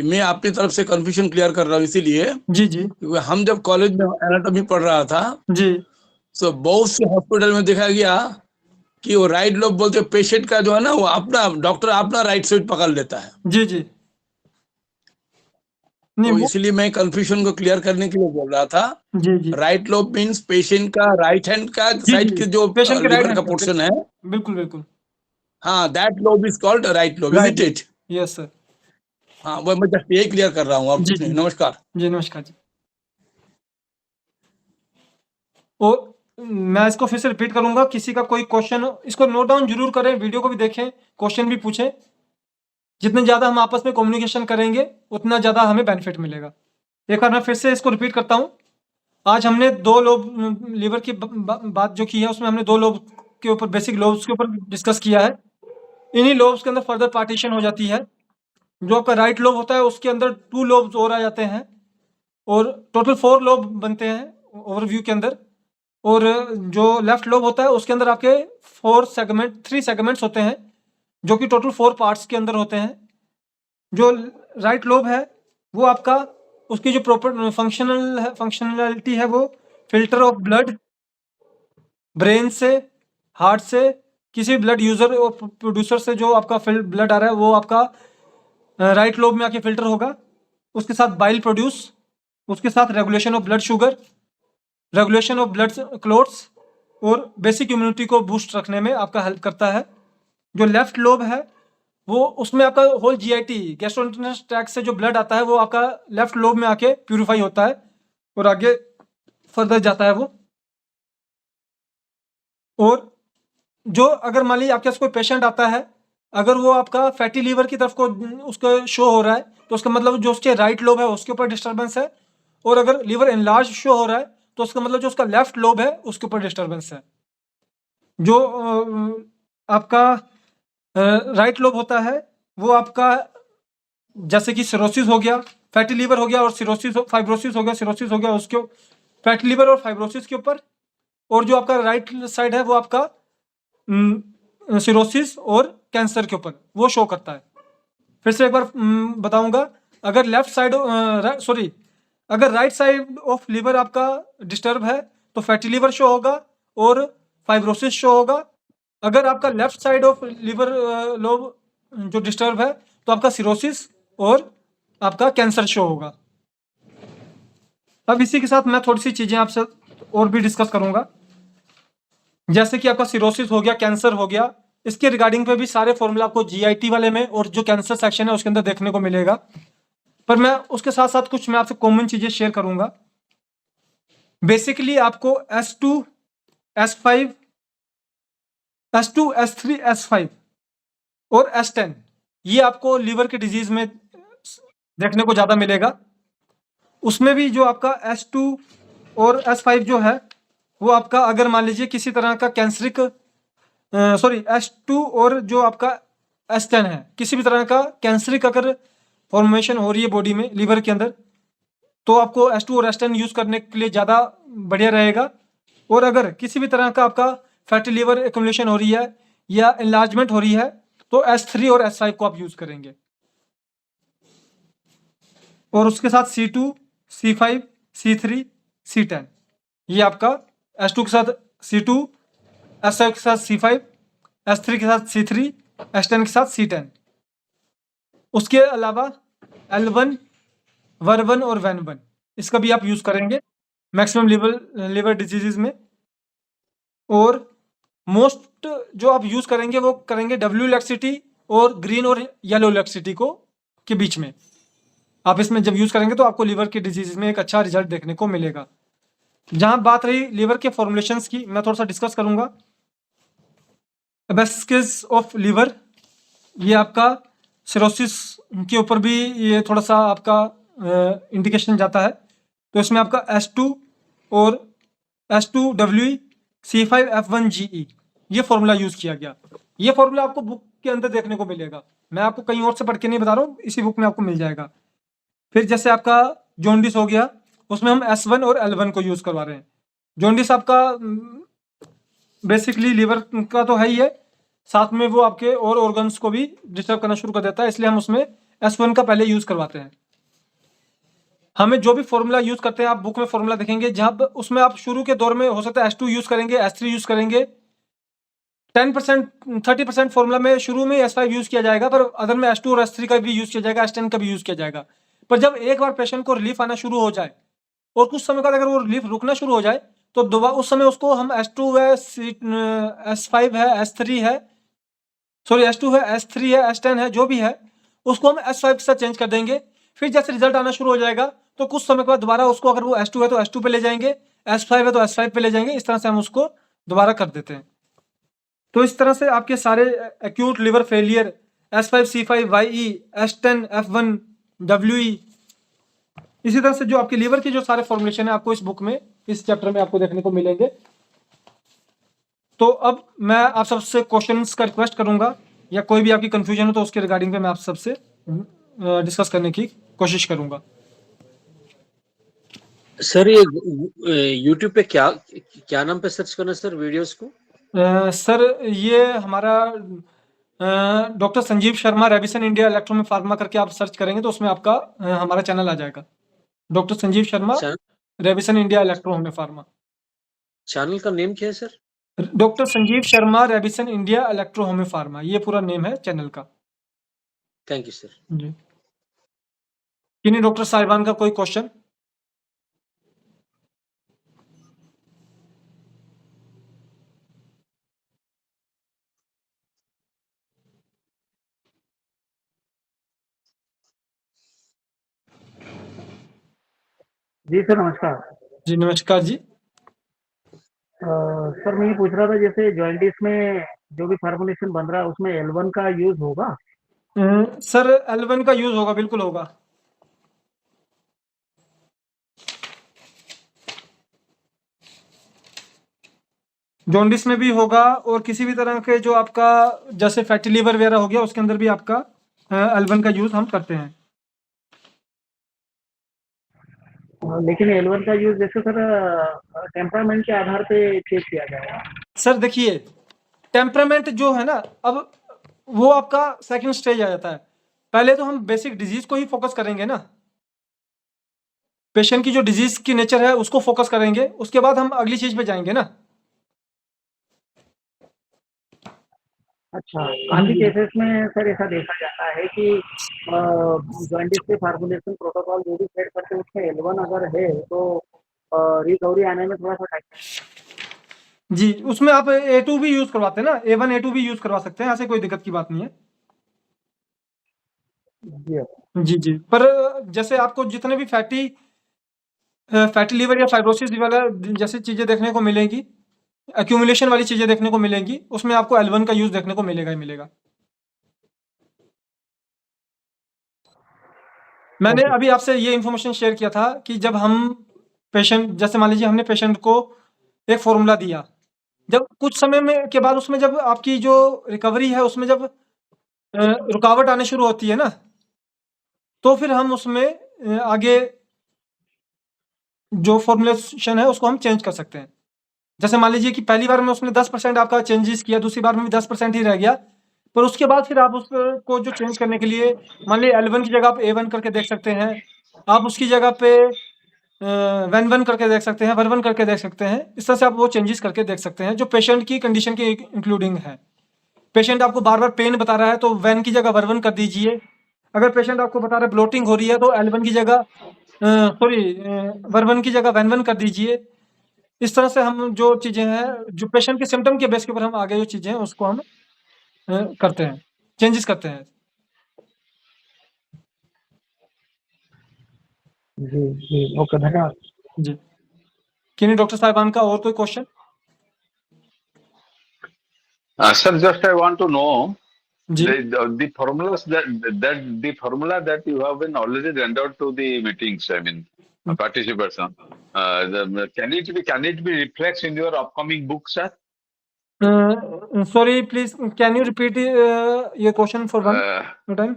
मैं अपनी तरफ से कंफ्यूजन क्लियर कर रहा हूँ इसीलिए, जी जी क्योंकि हम जब कॉलेज में एनाटॉमी पढ़ रहा था जी तो बहुत से हॉस्पिटल में देखा गया कि वो राइट लोब बोलते पेशेंट का जो है ना, वो अपना डॉक्टर अपना राइट साइड पकड़ लेता है। जी जी। नहीं तो वो इसलिए मैं कंफ्यूजन को क्लियर करने के लिए बोल रहा था। जी जी राइट लोब मीन्स पेशेंट का राइट हैंड का जी साइड जी के जो पेशेंट के राइट लीवर हैंड का पर, पोर्शन है, बिल्कुल बिल्कुल हाँ, that lobe is called right lobe, is right it lobe. It? Yes sir. हाँ, वो मैं जस्ट यही क्लियर कर रहा हूँ और जी कुछ नहीं। जी नमस्कार। जी नमस्कार जी। और मैं इसको फिर से रिपीट करूंगा, किसी का कोई क्वेश्चन हो इसको नोट डाउन जरूर करें, वीडियो को भी देखें, क्वेश्चन भी पूछें। जितने ज़्यादा हम आपस में कम्युनिकेशन करेंगे उतना ज़्यादा हमें बेनिफिट मिलेगा। एक बार मैं फिर से इसको रिपीट करता हूँ। आज हमने दो लोब लीवर की बात जो की है उसमें हमने दो लोब के ऊपर, बेसिक लोब्स के ऊपर डिस्कस किया है। इन्हीं लोब्स के अंदर फर्दर पार्टीशन हो जाती है। जो आपका राइट लोब होता है उसके अंदर 2 लोब्स और आ जाते हैं और टोटल 4 लोब बनते हैं ओवरव्यू के अंदर। और जो लेफ्ट लोब होता है उसके अंदर आपके 3 सेगमेंट्स होते हैं जो कि टोटल 4 पार्ट्स के अंदर होते हैं। जो राइट लोब है वो आपका, उसकी जो प्रॉपर फंक्शनलिटी है वो फिल्टर ऑफ ब्लड ब्रेन से, हार्ट से, किसी ब्लड यूजर और प्रोड्यूसर से जो आपका ब्लड आ रहा है वो आपका राइट लोब में आके फिल्टर होगा। उसके साथ बाइल प्रोड्यूस, उसके साथ regulation of blood sugar, regulation of blood clots और बेसिक इम्यूनिटी को बूस्ट रखने में आपका हेल्प करता है। जो लेफ्ट लोब है वो, उसमें आपका होल जीआईटी गैस्ट्रोइंटेस्टाइनल ट्रैक्ट से जो ब्लड आता है वो आपका लेफ्ट लोब में आके प्यूरिफाई होता है और आगे फर्दर जाता है वो। और जो अगर मान लीजिए आपके पास कोई पेशेंट आता है, अगर वो आपका फैटी लीवर की तरफ को उसका शो हो रहा है तो उसका मतलब जो उसके राइट लोब है उसके ऊपर डिस्टर्बेंस है। और अगर लीवर एनलार्ज शो हो रहा है तो उसका मतलब जो उसका लेफ्ट लोब है उसके ऊपर डिस्टर्बेंस है। जो आपका राइट लोब होता है वो आपका जैसे कि सिरोसिस हो गया, फैटी लीवर हो गया और फाइब्रोसिस हो गया, सिरोसिस हो गया, उसके फैटी लीवर और फाइब्रोसिस के ऊपर। और जो आपका राइट साइड है वो आपका सिरोसिस और कैंसर के ऊपर वो शो करता है। फिर से एक बार बताऊंगा, अगर लेफ्ट साइड अगर राइट साइड ऑफ लीवर आपका डिस्टर्ब है तो फैटी लीवर शो होगा और फाइब्रोसिस शो होगा। अगर आपका left side of liver lobe जो डिस्टर्ब है तो आपका सिरोसिस और आपका कैंसर शो होगा। अब इसी के साथ मैं थोड़ी सी चीजें आपसे और भी डिस्कस करूंगा, जैसे कि आपका सिरोसिस हो गया, कैंसर हो गया। इसके रिगार्डिंग पे भी सारे फॉर्मूला आपको जीआईटी वाले में और जो कैंसर सेक्शन है उसके अंदर देखने को मिलेगा। पर मैं उसके साथ साथ कुछ मैं आपसे कॉमन चीजें शेयर करूंगा। बेसिकली आपको S2, S5, S2, S3, S5 और S10 ये आपको लीवर के डिजीज में देखने को ज्यादा मिलेगा। उसमें भी जो आपका S2 और S5 जो है वो आपका, अगर मान लीजिए किसी तरह का कैंसरिक S2 और जो आपका S10 है, किसी भी तरह का कैंसरिक अगर फॉर्मेशन हो रही है बॉडी में लीवर के अंदर तो आपको S2 और S10 यूज करने के लिए ज़्यादा बढ़िया रहेगा। और अगर किसी भी तरह का आपका फैटी लीवर एक्युमुलेशन हो रही है या एनलार्जमेंट हो रही है तो S3 और S5 को आप यूज करेंगे। और उसके साथ C2, C5, C3, C10 ये आपका S2 के साथ C2, S5 के साथ C5, S3 के साथ C3, S10 के साथ C10। उसके अलावा L1, VER1 और VEN1 इसका भी आप यूज करेंगे मैक्सिमम लीवर डिजीजेज में। और मोस्ट जो आप यूज करेंगे वो करेंगे W लैक्सिटी और ग्रीन और येलो लैक्सिटी को के बीच में। आप इसमें जब यूज करेंगे तो आपको लीवर के डिजीज में एक अच्छा रिजल्ट देखने को मिलेगा। जहां बात रही लीवर के फॉर्मुलेशंस की, मैं थोड़ा सा डिस्कस करूंगा। एबेस्किस ऑफ लीवर, ये आपका सिरोसिस के ऊपर भी ये थोड़ा सा आपका इंडिकेशन जाता है। तो इसमें आपका S2 और S2W C5F1GE ये फॉर्मूला यूज किया गया। ये फॉर्मूला आपको बुक के अंदर देखने को मिलेगा, मैं आपको कहीं और से पढ़ के नहीं बता रहा हूँ, इसी बुक में आपको मिल जाएगा। फिर जैसे आपका जॉन्डिस हो गया उसमें हम S1 और L1 को यूज करवा रहे हैं। जॉन्डिस आपका बेसिकली लीवर का तो है ही है, साथ में वो आपके और ऑर्गन्स को भी डिस्टर्ब करना शुरू कर देता है, इसलिए हम उसमें S1 का पहले यूज करवाते हैं। हमें जो भी फॉर्मूला यूज करते हैं, आप बुक में फॉर्मूला देखेंगे, जब उसमें आप शुरू के दौर में हो सकता है S2 यूज करेंगे, S3 यूज करेंगे, 10% 30% फॉर्मूला में शुरू में S5 यूज किया जाएगा, पर अदर में S2 और S3 का भी यूज किया जाएगा, S10 का भी यूज किया जाएगा। पर जब एक बार पेशेंट को रिलीफ आना शुरू हो जाए और कुछ समय बाद अगर वो रिलीफ रुकना शुरू हो जाए, तो दोबारा उस समय उसको हम S2 है, S5 है, S3 है, सॉरी S2 है, S3 है, S10 है, जो भी है उसको हम S5 के साथ चेंज कर देंगे। फिर जैसे रिजल्ट आना शुरू हो जाएगा तो कुछ समय के बाद दोबारा उसको, अगर वो S2 है तो S2 पे ले जाएंगे, S5 है तो S5 पे ले जाएंगे, इस तरह से हम उसको दोबारा कर देते हैं। तो इस तरह से आपके सारे acute liver failure S5, C5, YE, S10, F1, WE, इसी तरह से जो आपके लीवर की जो सारे फॉर्मुलेशन है आपको इस बुक में, इस चैप्टर में आपको देखने को मिलेंगे। तो अब मैं आप सबसे क्वेश्चंस का रिक्वेस्ट करूंगा, या कोई भी आपकी कंफ्यूजन हो तो उसके रिगार्डिंग पे मैं आप सबसे डिस्कस करने की कोशिश करूंगा। सर ये यूट्यूब पे क्या नाम पे सर्च करना सर वीडियोस को? सर ये हमारा doctor Sanjeev Sharma revision India electro pharma करके आप सर्च करेंगे तो उसमें आपका हमारा चैनल आ जाएगा, doctor Sanjeev Sharma revision India electro pharma. Channel का नेम क्या है sir? Doctor Sanjeev Sharma revision India electro pharma, ये पूरा नेम है चैनल का। थैंक यू सर जी, किन्हीं डॉक्टर साहिबान का कोई क्वेश्चन? जी सर नमस्कार। जी नमस्कार जी। सर मैं ये पूछ रहा था, जैसे जॉइंटिस में जो भी फार्मुलेशन बन रहा है उसमें L1 का यूज होगा? सर L1 का यूज होगा, बिल्कुल होगा। जॉन्डिस में भी होगा, और किसी भी तरह के जो आपका जैसे फैटी लीवर वगैरह हो गया उसके अंदर भी आपका L1 का यूज हम करते हैं। लेकिन L1 का यूज जैसे सर टेम्परामेंट के आधार पे चेक किया जाएगा। सर देखिए, टेम्परामेंट जो है ना, अब वो आपका सेकंड स्टेज आ जाता है। पहले तो हम बेसिक डिजीज को ही फोकस करेंगे ना, पेशेंट की जो डिजीज की नेचर है उसको फोकस करेंगे, उसके बाद हम अगली चीज पे जाएंगे ना। अच्छा, काफी केसेस में सर ऐसा देखा जाता है कि जॉइंटिस के फार्मुलेशन प्रोटोकॉल जो भी सेट करते हैं उसमें L1 अगर है तो रिकवरी आने में थोड़ा सा टाइम। जी, उसमें आप A2 भी यूज करवाते हैं ना, A1 A2 भी यूज करवा सकते हैं, ऐसे कोई दिक्कत की बात नहीं है। जी जी, पर जैसे आपको जितने भी फैटी लीवर या फाइब्रोसिस वाला जैसी चीजें देखने को मिलेंगी, एक्यूमुलेशन वाली चीजें देखने को मिलेंगी, उसमें आपको L1 का यूज देखने को मिलेगा ही मिलेगा। मैंने अभी आपसे ये इन्फॉर्मेशन शेयर किया था कि जब हम पेशेंट, जैसे मान लीजिए हमने पेशेंट को एक फॉर्मूला दिया, जब कुछ समय में के बाद उसमें जब आपकी जो रिकवरी है उसमें जब रुकावट आने शुरू होती है ना, तो फिर हम उसमें आगे जो फॉर्मुलेशन है उसको हम चेंज कर सकते हैं। जैसे मान लीजिए कि पहली बार में उसने 10% आपका चेंजेस किया, दूसरी बार में भी 10% ही रह गया, पर उसके बाद फिर आप उसको जो चेंज करने के लिए, मान लीजिए L1 की जगह आप A1 करके देख सकते हैं, आप उसकी जगह पे वन करके देख सकते हैं, वन करके देख सकते हैं। इस तरह से आप वो चेंजेस करके देख सकते हैं जो पेशेंट की कंडीशन के इंक्लूडिंग है। पेशेंट आपको बार बार पेन बता रहा है तो वैन की जगह वन कर दीजिए। अगर पेशेंट आपको बता रहा है ब्लोटिंग हो रही है तो L1 की जगह सॉरी वन की जगह वन कर दीजिए। इस तरह से हम जो चीजें हैं, जो पेशेंट के सिम्टम के बेस के ऊपर हम आगे जो चीजें हैं उसको हम करते हैं, चेंजेस करते हैं। जी जी, ओके, धन्यवाद जी, किन्हीं डॉक्टर साहिबान का और कोई question? Sir, just I want to know जी, the formulas the formula that you have been already rendered to the meetings. I mean, participants. Can it be reflected in your upcoming book, sir? sorry, please, can you repeat your question for one Uh, more time?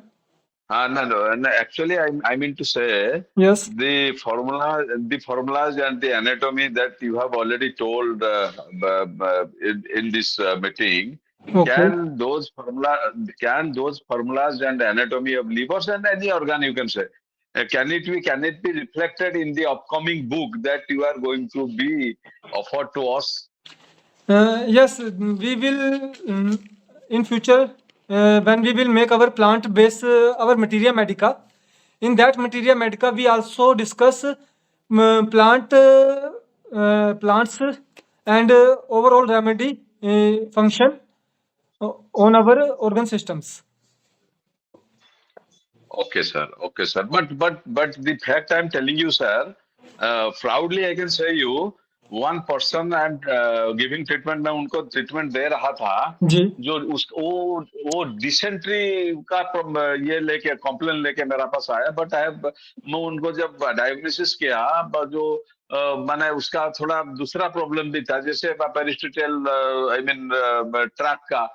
No. Actually, I mean to say Yes. the formulas and the anatomy that you have already told in this meeting. Okay. Can those formulas and anatomy of livers and any organ, you can say, can it be reflected in the upcoming book that you are going to be offered to us? Yes, we will in future when we will make our plant base our materia medica. In that materia medica, we also discuss plants and overall remedy function on our organ systems. Okay, sir. But the fact I'm telling you, sir, proudly I can say you, one person I'm giving treatment, मैं उनको treatment दे रहा था, जी जो वो dysentery का ये लेके complaint लेके मेरा पास आया, but मैं उनको जब diagnosis किया, जो मैंने उसका थोड़ा दूसरा प्रॉब्लम भी था, जैसे पेरिस्टेटियल ट्रैक का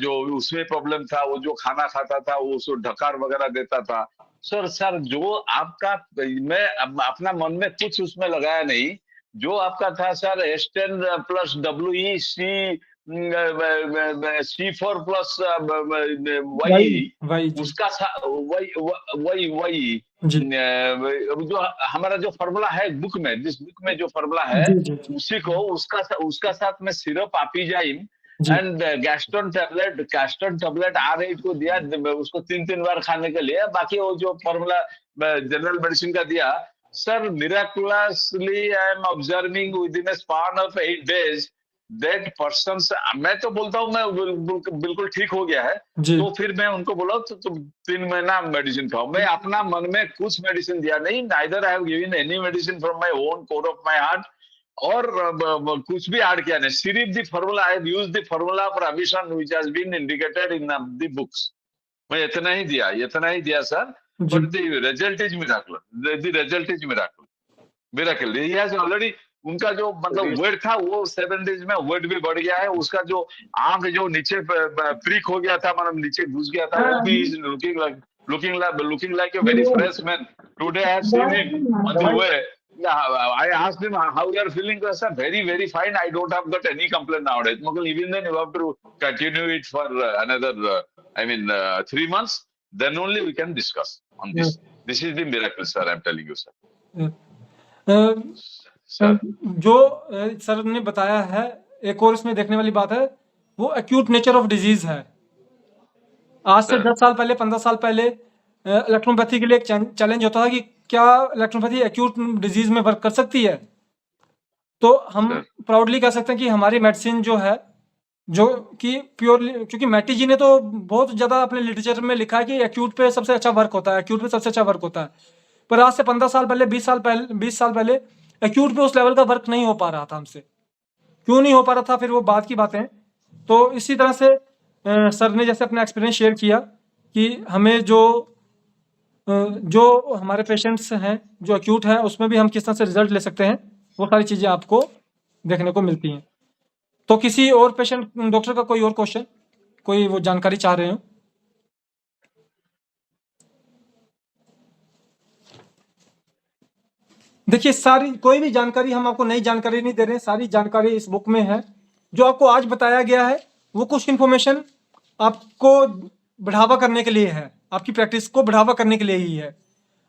जो उसमें प्रॉब्लम था, वो जो खाना खाता था वो उसको ढकार वगैरह देता था। सर जो आपका, मैं अपना मन में कुछ उसमें लगाया नहीं, जो आपका था sir S10 plus WEC C4 plus वही जी उसका वही जी जो हमारा जो फॉर्मूला है बुक में, जिस बुक में जो फॉर्मूला है, जी जी उसी को उसका साथ में सिरप आपिजाइम जी एंड गैस्ट्रॉन टैबलेट R8 को दिया, उसको 3 बार खाने के लिए। बाकी वो जो फॉर्मूला जनरल मेडिसिन का दिया, sir miraculously I am observing with in a span of 8 days that person, मैं तो बोलता हूँ मैं बिल्कुल ठीक हो गया है, जी तो फिर मैं उनको बोला तो तुम 3 महीना मेडिसिन खाओ। मैं अपना मन में कुछ मेडिसिन दिया नहीं, neither I have given any medicine from my own core of my heart, और कुछ भी ऐड किया नहीं, सिर्फ the formula I have used the formula for अभिशन which has been indicated in the books. मैं इतना ही दिया सर, जी but the result is miracle. He has already, उनका जो मतलब वेट था वो 7 days में वेट भी बढ़ गया है, उसका जो आंख जो नीचे प्रिक हो गया था, मतलब नीचे घुस गया था, वो भी looking like a very fresh man. Today I have seen him on the way, I asked him how you are feeling. I said very fine. I don't have got any complaint nowadays. Even then you have to continue it for another 3 months. Then only we can discuss on this. This is the miracle, sir. I'm telling you, sir. Sir. जो सर ने बताया है, एक और इसमें देखने वाली बात है, वो एक्यूट नेचर ऑफ डिजीज है। आज से Sir. 10 साल पहले 15 साल पहले इलेक्ट्रोपैथी के लिए एक चैलेंज होता था कि क्या इलेक्ट्रोपैथी एक्यूट डिजीज में वर्क कर सकती है। तो हम Sir. प्राउडली कह सकते हैं कि हमारी मेडिसिन जो है, जो कि प्योरली, क्योंकि मैटी जी ने तो बहुत ज़्यादा अपने लिटरेचर में लिखा है कि एक्यूट पे सबसे अच्छा वर्क होता है, पर आज से 15 साल पहले 20 साल पहले एक्यूट पे उस लेवल का वर्क नहीं हो पा रहा था हमसे। क्यों नहीं हो पा रहा था, फिर वो बात की बातें। तो इसी तरह से सर ने जैसे अपना एक्सपीरियंस शेयर किया कि हमें जो हमारे पेशेंट्स हैं जो एक्यूट हैं, उसमें भी हम किस तरह से रिजल्ट ले सकते हैं, वो सारी चीज़ें आपको देखने को मिलती हैं। तो किसी और पेशेंट डॉक्टर का कोई और क्वेश्चन, कोई वो जानकारी चाह रहे हो? देखिए, सारी कोई भी जानकारी हम आपको नई जानकारी नहीं दे रहे हैं, सारी जानकारी इस बुक में है। जो आपको आज बताया गया है वो कुछ इन्फॉर्मेशन आपको बढ़ावा करने के लिए है, आपकी प्रैक्टिस को बढ़ावा करने के लिए ही है।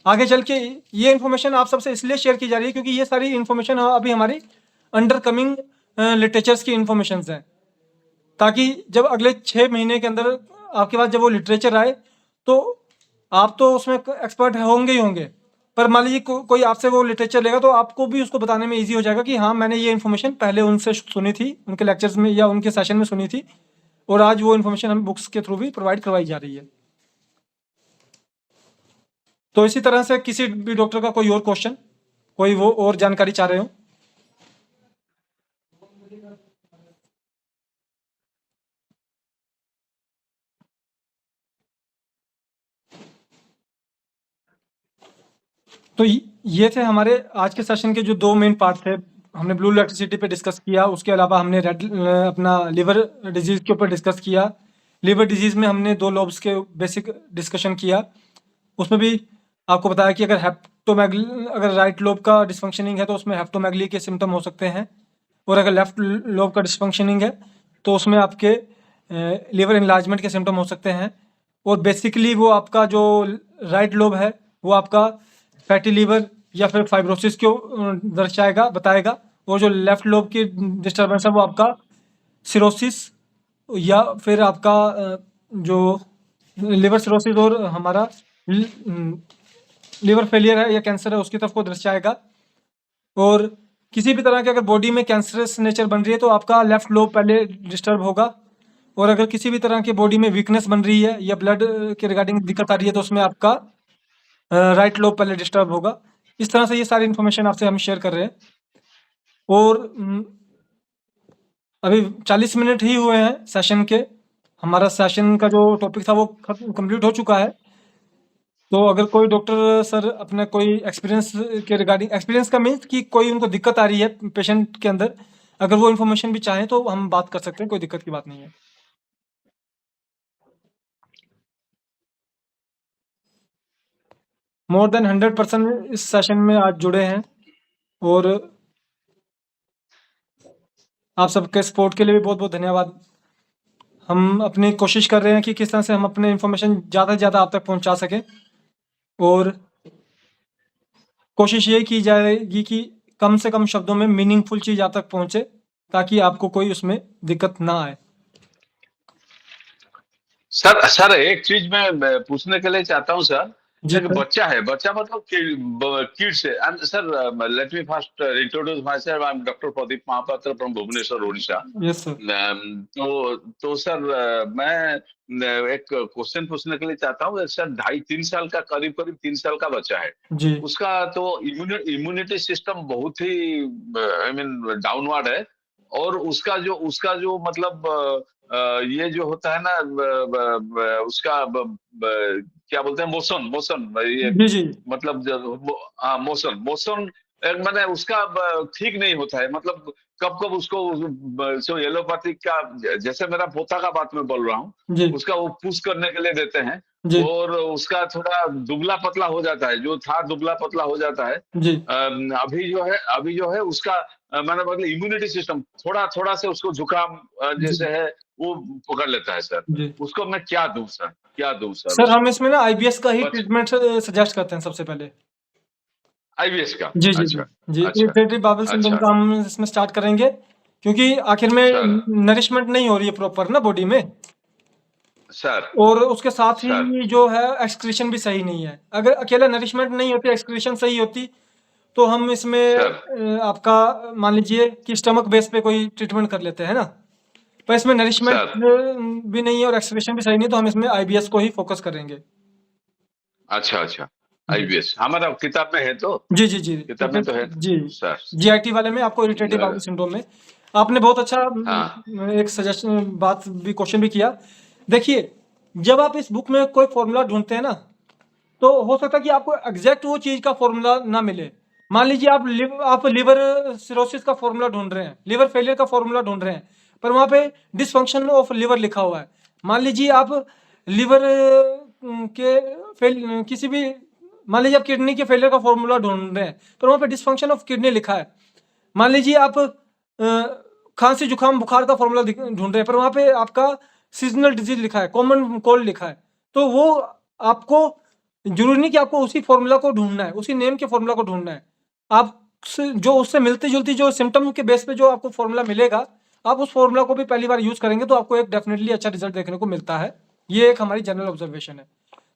आगे चल के ये इन्फॉर्मेशन आप सबसे इसलिए शेयर की जा रही है क्योंकि ये सारी इन्फॉर्मेशन अभी हमारी अंडर कमिंग लिटरेचर्स की इन्फॉर्मेशन हैं, ताकि जब अगले 6 महीने के अंदर आपके पास जब वो लिटरेचर आए तो आप तो उसमें एक्सपर्ट होंगे ही होंगे, पर मान लीजिए कोई आपसे वो लिटरेचर लेगा तो आपको भी उसको बताने में ईजी हो जाएगा कि हाँ, मैंने ये इन्फॉर्मेशन पहले उनसे सुनी थी, उनके लेक्चर्स में या उनके सेशन में सुनी थी, और आज वो इन्फॉर्मेशन हमें बुक्स के थ्रू भी प्रोवाइड करवाई जा रही है। तो इसी तरह से किसी भी डॉक्टर का कोई और क्वेश्चन, कोई वो और जानकारी चाह रहे हो? तो ये थे हमारे आज के सेशन के जो 2 मेन पार्ट थे। हमने ब्लू इलेक्ट्रिसिटी पे डिस्कस किया, उसके अलावा हमने अपना लिवर डिजीज के ऊपर डिस्कस किया। लिवर डिजीज में हमने 2 लोब्स के बेसिक डिस्कशन किया, उसमें भी आपको बताया कि अगर राइट लोब का डिसफंक्शनिंग है तो उसमें हेप्टोमेगली के सिम्टम हो सकते हैं, और अगर लेफ्ट लोब का डिसफंक्शनिंग है तो उसमें आपके लिवर इनलार्जमेंट के सिम्टम हो सकते हैं। और बेसिकली वो आपका जो राइट लोब है वो आपका फैटी लीवर या फिर फाइब्रोसिस को दर्शाएगा, बताएगा, और जो लेफ्ट लोब की डिस्टर्बेंस है वो आपका सिरोसिस या फिर आपका जो लिवर सिरोसिस और हमारा लिवर फेलियर है या कैंसर है उसकी तरफ को दर्शाएगा। और किसी भी तरह के अगर बॉडी में कैंसरस नेचर बन रही है तो आपका लेफ्ट लोब पहले डिस्टर्ब होगा, और अगर किसी भी तरह के बॉडी में वीकनेस बन रही है या ब्लड के रिगार्डिंग दिक्कत आ रही है तो उसमें आपका राइट लोब पहले डिस्टर्ब होगा। इस तरह से ये सारी इन्फॉर्मेशन आपसे हम शेयर कर रहे हैं। और अभी 40 मिनट ही हुए हैं सेशन के, हमारा सेशन का जो टॉपिक था वो कंप्लीट हो चुका है। तो अगर कोई डॉक्टर सर अपने कोई एक्सपीरियंस के रिगार्डिंग, एक्सपीरियंस का मीन्स कि कोई उनको दिक्कत आ रही है पेशेंट के अंदर, अगर वो इन्फॉर्मेशन भी चाहें तो हम बात कर सकते हैं, कोई दिक्कत की बात नहीं है। मोर देन 100% इस सेशन में आज जुड़े हैं, और आप सबके सपोर्ट के लिए भी बहुत बहुत धन्यवाद। हम अपनी कोशिश कर रहे हैं कि किस तरह से हम अपने इन्फॉर्मेशन ज़्यादा से ज़्यादा आप तक पहुंचा सकें, और कोशिश ये की जाएगी कि कम से कम शब्दों में मीनिंगफुल चीज़ आप तक पहुंचे, ताकि आपको कोई उसमें दिक्कत ना आए। सर एक चीज मैं पूछने के लिए चाहता हूँ सर। जी एक सर। बच्चा मतलब किड्स है। Sir let me first introduce myself. I am doctor Pradeep Mahapatra from Bhubaneswar Odisha. Yes sir. तो सर मैं एक क्वेश्चन पूछने के लिए चाहता हूँ सर। 2.5-3 साल का, करीब 3 साल का बच्चा है, जी उसका तो इम्यूनिटी सिस्टम बहुत ही आई मीन डाउनवर्ड है। और उसका जो मतलब ये जो होता है ना उसका क्या बोलते हैं, मोशन मोशन ये जी जी मतलब हाँ मोशन मोशन मैंने उसका ठीक नहीं होता है। मतलब कब कब उसको जो एलोपैथिक का, जैसे मेरा पोता का बात मैं बोल रहा हूँ, जी उसका वो पुश करने के लिए देते हैं, जी और उसका थोड़ा दुबला पतला हो जाता है, जो था दुबला पतला हो जाता है। जी अभी जो है उसका मैंने मतलब इम्यूनिटी सिस्टम थोड़ा थोड़ा से उसको जुकाम जी जैसे है वो पकड़ लेता है सर। जी उसको मैं क्या दूं सर, क्या दूं सर सर, हम उसको? इसमें ना आईबीएस का ही बच ट्रीटमेंट सजेस्ट करते हैं सबसे पहले। आईबीएस का? जी जी जी अच्छा जी अच्छा इरिटेटिव बाउल सिंड्रोम अच्छा का हम इसमें स्टार्ट करेंगे, क्योंकि आखिर में सर नरिशमेंट नहीं हो रही है प्रॉपर ना बॉडी में, सर और उसके साथ सर ही जो है एक्सक्रीशन भी सही नहीं है। अगर अकेला नरिशमेंट नहीं होती, एक्सक्रीशन सही होती, तो हम इसमें सर आपका मान लीजिए कि स्टमक बेस पे कोई ट्रीटमेंट कर लेते हैं ना, पर इसमें नरिशमेंट सर भी नहीं है और एक्सक्रीशन भी सही नहीं है, तो हम इसमें आईबीएस को ही फोकस करेंगे। अच्छा अच्छा जी आईबीएस हमारा किताब में है तो, जी जी जी किताब में तो है जी सर। जीआईटी वाले में आपको इरिटेटिव बाउल सिंड्रोम में आपने बहुत अच्छा हाँ एक सजेशन बात भी क्वेश्चन भी किया। देखिए, जब आप इस बुक में कोई फॉर्मूला ढूंढते हैं ना, तो हो सकता है कि आपको एग्जैक्ट वो चीज का फॉर्मूला ना मिले। मान लीजिए आप लिवर सिरोसिस का फॉर्मूला ढूंढ रहे हैं, लिवर फेलियर का फॉर्मूला ढूंढ रहे हैं, पर वहां पे डिसफंक्शन ऑफ लिवर लिखा हुआ है। मान लीजिए आप लिवर के किसी भी, मान लीजिए आप किडनी के फेलियर का फॉर्मूला ढूंढ रहे हैं, पर वहां पे डिसफंक्शन ऑफ किडनी लिखा है। मान लीजिए आप खांसी जुकाम बुखार का फॉर्मूला ढूंढ रहे हैं, पर वहां पे आपका सीजनल डिजीज लिखा है, कॉमन कोल्ड लिखा है। तो वो आपको जरूरी नहीं कि आपको उसी फॉर्मूला को ढूंढना है, उसी नेम के फॉर्मूला को ढूंढना है। आप जो उससे मिलती जुलती जो सिम्टम के बेस पे जो आपको फॉर्मूला मिलेगा, आप उस फॉर्मूला को भी पहली बार यूज करेंगे तो आपको एक डेफिनेटली अच्छा रिजल्ट देखने को मिलता है। ये एक हमारी जनरल ऑब्जर्वेशन है।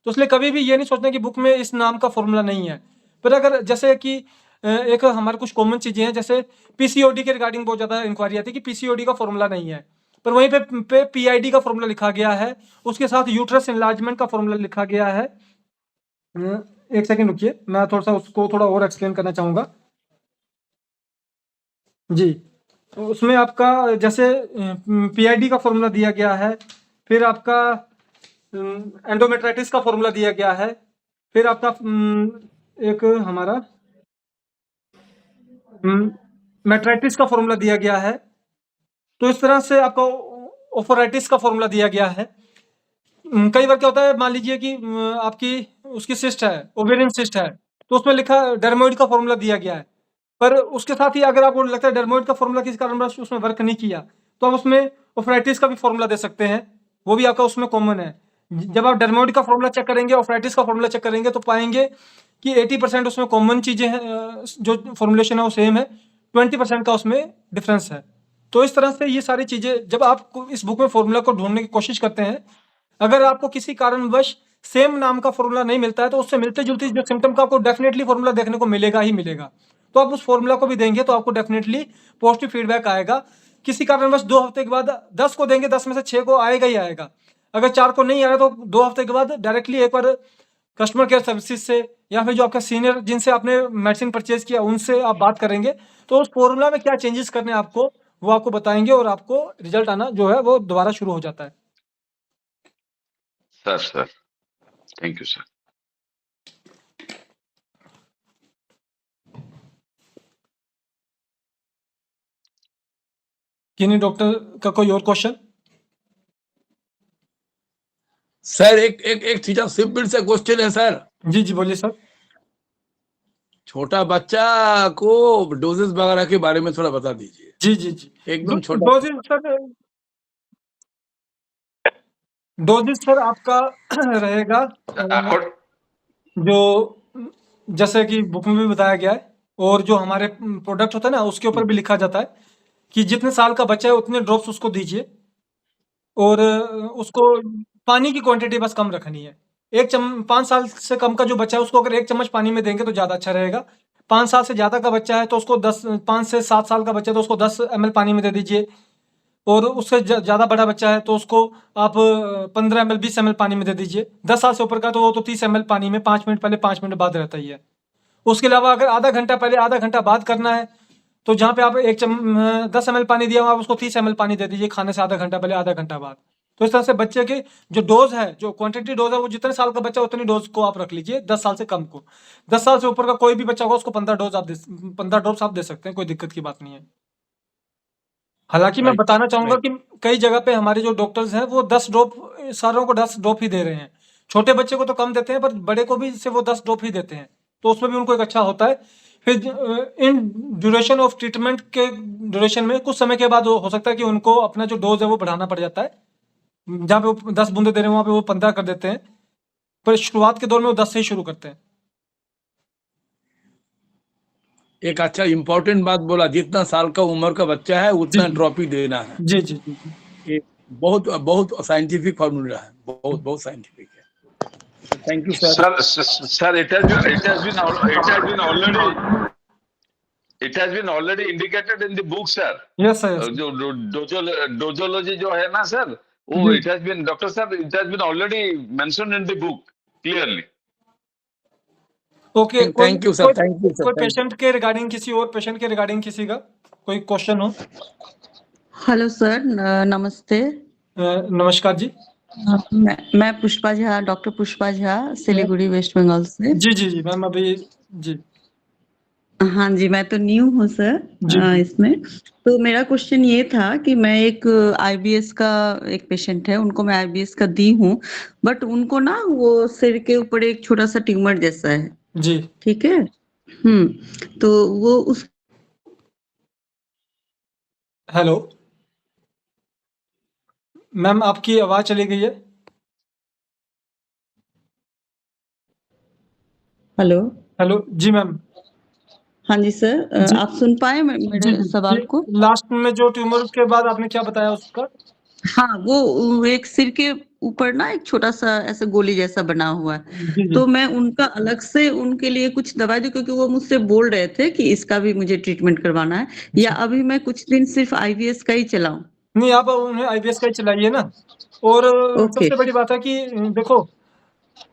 तो इसलिए कभी भी ये नहीं सोचना कि बुक में इस नाम का फॉर्मूला नहीं है। पर अगर जैसे कि एक हमारे कुछ कॉमन चीजें हैं, जैसे पीसीओडी के रिगार्डिंग बहुत ज्यादा इंक्वायरी आती है कि पीसीओडी का फॉर्मूला नहीं है, पर वहीं पे पीआईडी का फॉर्मूला लिखा गया है, उसके साथ यूट्रस एनलार्जमेंट का फॉर्मूला लिखा गया है। एक सेकंड रुकिए, मैं थोड़ा सा उसको थोड़ा और एक्सप्लेन करना चाहूंगा। जी, तो उसमें आपका जैसे पीआईडी का फॉर्मूला दिया गया है, फिर आपका एंडोमेट्राइटिस का फॉर्मूला दिया गया है, फिर आपका एक हमारा मेट्राइटिस का फॉर्मूला दिया गया है। तो इस तरह से आपका ओफोराइटिस का फॉर्मूला दिया गया है। कई बार क्या होता है, मान लीजिए कि आपकी उसकी सिस्ट है, ओवेरियन सिस्ट है, तो उसमें लिखा डर्मोइड का फॉर्मूला दिया गया है, पर उसके साथ ही अगर आपको लगता है डर्मोइड का फॉर्मूला किसी कारणवश उसमें वर्क नहीं किया, तो आप उसमें ऑफराइटिस का भी फॉर्मूला दे सकते हैं, वो भी आपका उसमें कॉमन है। जब आप डर्मोइड का फॉर्मूला चेक करेंगे, ऑफराइटिस का फॉर्मूला चेक करेंगे, तो पाएंगे कि 80% उसमें कॉमन चीजें हैं, जो फॉर्मुलेशन है वो सेम है, 20% का उसमें डिफरेंस है। तो इस तरह से ये सारी चीजें, जब आप इस बुक में फॉर्मूला को ढूंढने की कोशिश करते हैं, अगर आपको किसी कारणवश सेम नाम का फॉर्मूला नहीं मिलता है, तो उससे मिलते जुलती जो सिम्टम का आपको डेफिनेटली फॉर्मूला देखने को मिलेगा ही मिलेगा। तो आप उस फॉर्मूला को भी देंगे तो आपको डेफिनेटली पॉजिटिव फीडबैक आएगा। किसी कारणवश 2 हफ्ते के बाद 10 को देंगे, 10 में से 6 को आएगा ही आएगा। अगर 4 को नहीं आया तो 2 हफ्ते के बाद डायरेक्टली एक बार कस्टमर केयर सर्विसेज से या फिर जो आपका सीनियर जिनसे आपने मेडिसिन परचेज किया उनसे आप बात करेंगे, तो उस फॉर्मूला में क्या चेंजेस करने हैं आपको, वो आपको बताएंगे और आपको रिजल्ट आना जो है वो दोबारा शुरू हो जाता है। Sir thank you sir. किन्हीं डॉक्टर का कोई और क्वेश्चन? सर एक सीधा सिंपल सा क्वेश्चन है सर। जी जी बोलिए सर। छोटा बच्चा को डोजेस वगैरह के बारे में थोड़ा बता दीजिए। जी जी जी एकदम छोटा। डोजेस सर आपका रहेगा जो जैसे कि बुक में भी बताया गया है, और जो हमारे प्रोडक्ट होता है ना उसके ऊपर भी लिखा जाता है कि जितने साल का बच्चा है उतने ड्रॉप्स उसको दीजिए, और उसको पानी की क्वांटिटी बस कम रखनी है। 5 साल से कम का जो बच्चा है उसको अगर 1 चम्मच पानी में देंगे तो ज़्यादा अच्छा रहेगा। 5 साल से ज़्यादा का बच्चा है तो उसको 5 से 7 साल का बच्चा है तो उसको 10 ml पानी में दे दीजिए, और उससे ज़्यादा बड़ा बच्चा है तो उसको आप 15 ml 20 ml पानी में दे दीजिए। 10 साल से ऊपर का तो वो तो 30 ml पानी में 5 मिनट पहले 5 मिनट बाद रहता ही है। उसके अलावा अगर आधा घंटा पहले आधा घंटा बाद करना है, तो जहाँ पे आप 10 ml पानी दिया आप उसको 30 ml पानी दे दीजिए खाने से आधा घंटा पहले आधा घंटा बाद। तो इस तरह से बच्चे की जो डोज है, जो क्वांटिटी डोज है, वो जितने साल का बच्चा उतनी डोज को आप रख लीजिए, 10 साल से कम को। 10 साल से ऊपर का कोई भी बच्चा होगा उसको 15 ड्रॉप्स आप दे सकते हैं, कोई दिक्कत की बात नहीं है। हालांकि मैं Right, बताना चाहूंगा right. कि कई जगह पे हमारे जो डॉक्टर्स हैं वो 10 ड्रॉप सारों को 10 ड्रॉप ही दे रहे हैं। छोटे बच्चे को तो कम देते हैं, पर बड़े को भी से वो 10 ड्रॉप ही देते हैं, तो उसमें भी उनको एक अच्छा होता है। फिर इन ड्यूरेशन ऑफ ट्रीटमेंट के ड्यूरेशन में कुछ समय के बाद हो सकता है कि उनको अपना जो डोज है वो बढ़ाना पड़ जाता है। जहाँ पे वो 10 बूंदे दे रहे हैं वहाँ पे वो 15 कर देते हैं, पर शुरुआत के दौर में वो 10 से ही शुरू करते हैं। एक अच्छा इम्पोर्टेंट बात बोला, जितना साल का उम्र का बच्चा है उतना ड्रॉप ही देना है। जी जी जी जी। ये बहुत बहुत साइंटिफिक फॉर्मूला है, बहुत साइंटिफिक है। Thank you sir. Sir, it has been already indicated in the book, sir. Yes sir, yes जो डोजोलॉजी जो है ना सर, वो जी। it has been, डॉक्टर साहब, it has been already mentioned in the book clearly. Okay, thank you sir, thank you कोई सर, थैंक यू। पेशेंट के रिगार्डिंग किसी और पेशेंट के रिगार्डिंग किसी का कोई क्वेश्चन हो? हेलो सर, नमस्ते। नमस्कार जी। मैं पुष्पा झा, डॉक्टर पुष्पा झा, सिलीगुड़ी वेस्ट बंगाल से। जी जी जी मैम, अभी जी हाँ जी, मैं तो न्यू हूँ सर जी जी इसमें। तो मेरा क्वेश्चन ये था कि मैं एक आईबीएस का एक पेशेंट है, उनको मैं आईबीएस का दी हूँ, बट उनको ना वो सिर के ऊपर एक छोटा सा ट्यूमर जैसा है। जी। ठीक है। तो वो उस हेलो मैम, आपकी आवाज चली गई है। हेलो। हेलो जी मैम। हाँ जी सर, जी आप सुन पाए जी मेरे जी सवाल को? लास्ट में जो ट्यूमर के बाद आपने क्या बताया उसका? हाँ, वो एक सिर के ऊपर ना एक छोटा सा ऐसा गोली जैसा बना हुआ है। जी जी तो मैं उनका अलग से उनके लिए कुछ दवाई दूं, क्योंकि वो मुझसे बोल रहे थे कि इसका भी मुझे ट्रीटमेंट करवाना है, या अभी मैं कुछ दिन सिर्फ आईवीएस का ही चलाऊं? नहीं, आप उन्हें आईबीएस का ही चलाइए ना। और ओके। सबसे बड़ी बात है कि देखो,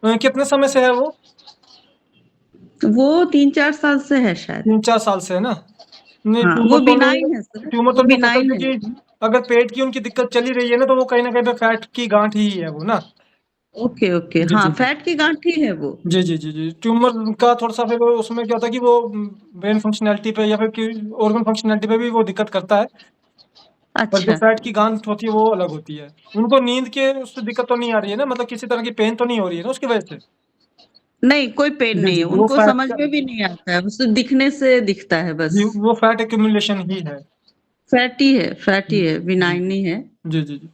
कितने समय से है वो? वो 3-4 साल से है शायद। 3-4 साल से है ना? नहीं, हाँ, वो बिनाइन है सर, ट्यूमर वो तो नहीं हो सकता, बिनाइन है। क्योंकि अगर पेट की उनकी दिक्कत चली रही है ना, तो वो कहीं ना कहीं पे फैट की गांठ ही है वो ना। ओके ओके, जी हाँ, जी फैट की गांठ ही है वो। जी जी जी जी ट्यूमर का थोड़ा सा फिर उसमें क्या होता है कि वो ब्रेन फंक्शनैलिटी पे या फिर ऑर्गन फंक्शनैलिटी पे भी वो दिक्कत करता है। पर जो अच्छा फैट की गांठ होती है वो अलग होती है। उनको नींद के उससे दिक्कत तो नहीं आ रही है ना, मतलब किसी तरह की पेन तो नहीं हो रही है ना उसकी वजह से? नहीं, कोई पेन जी नहीं जी है, वो उनको फैट समझ का, में भी नहीं आता है, बस दिखने से दिखता है बस। जी वो फैट एक्यूमुलेशन ही है। फैटी है, जी बिनाइन ही है। जी जी जी।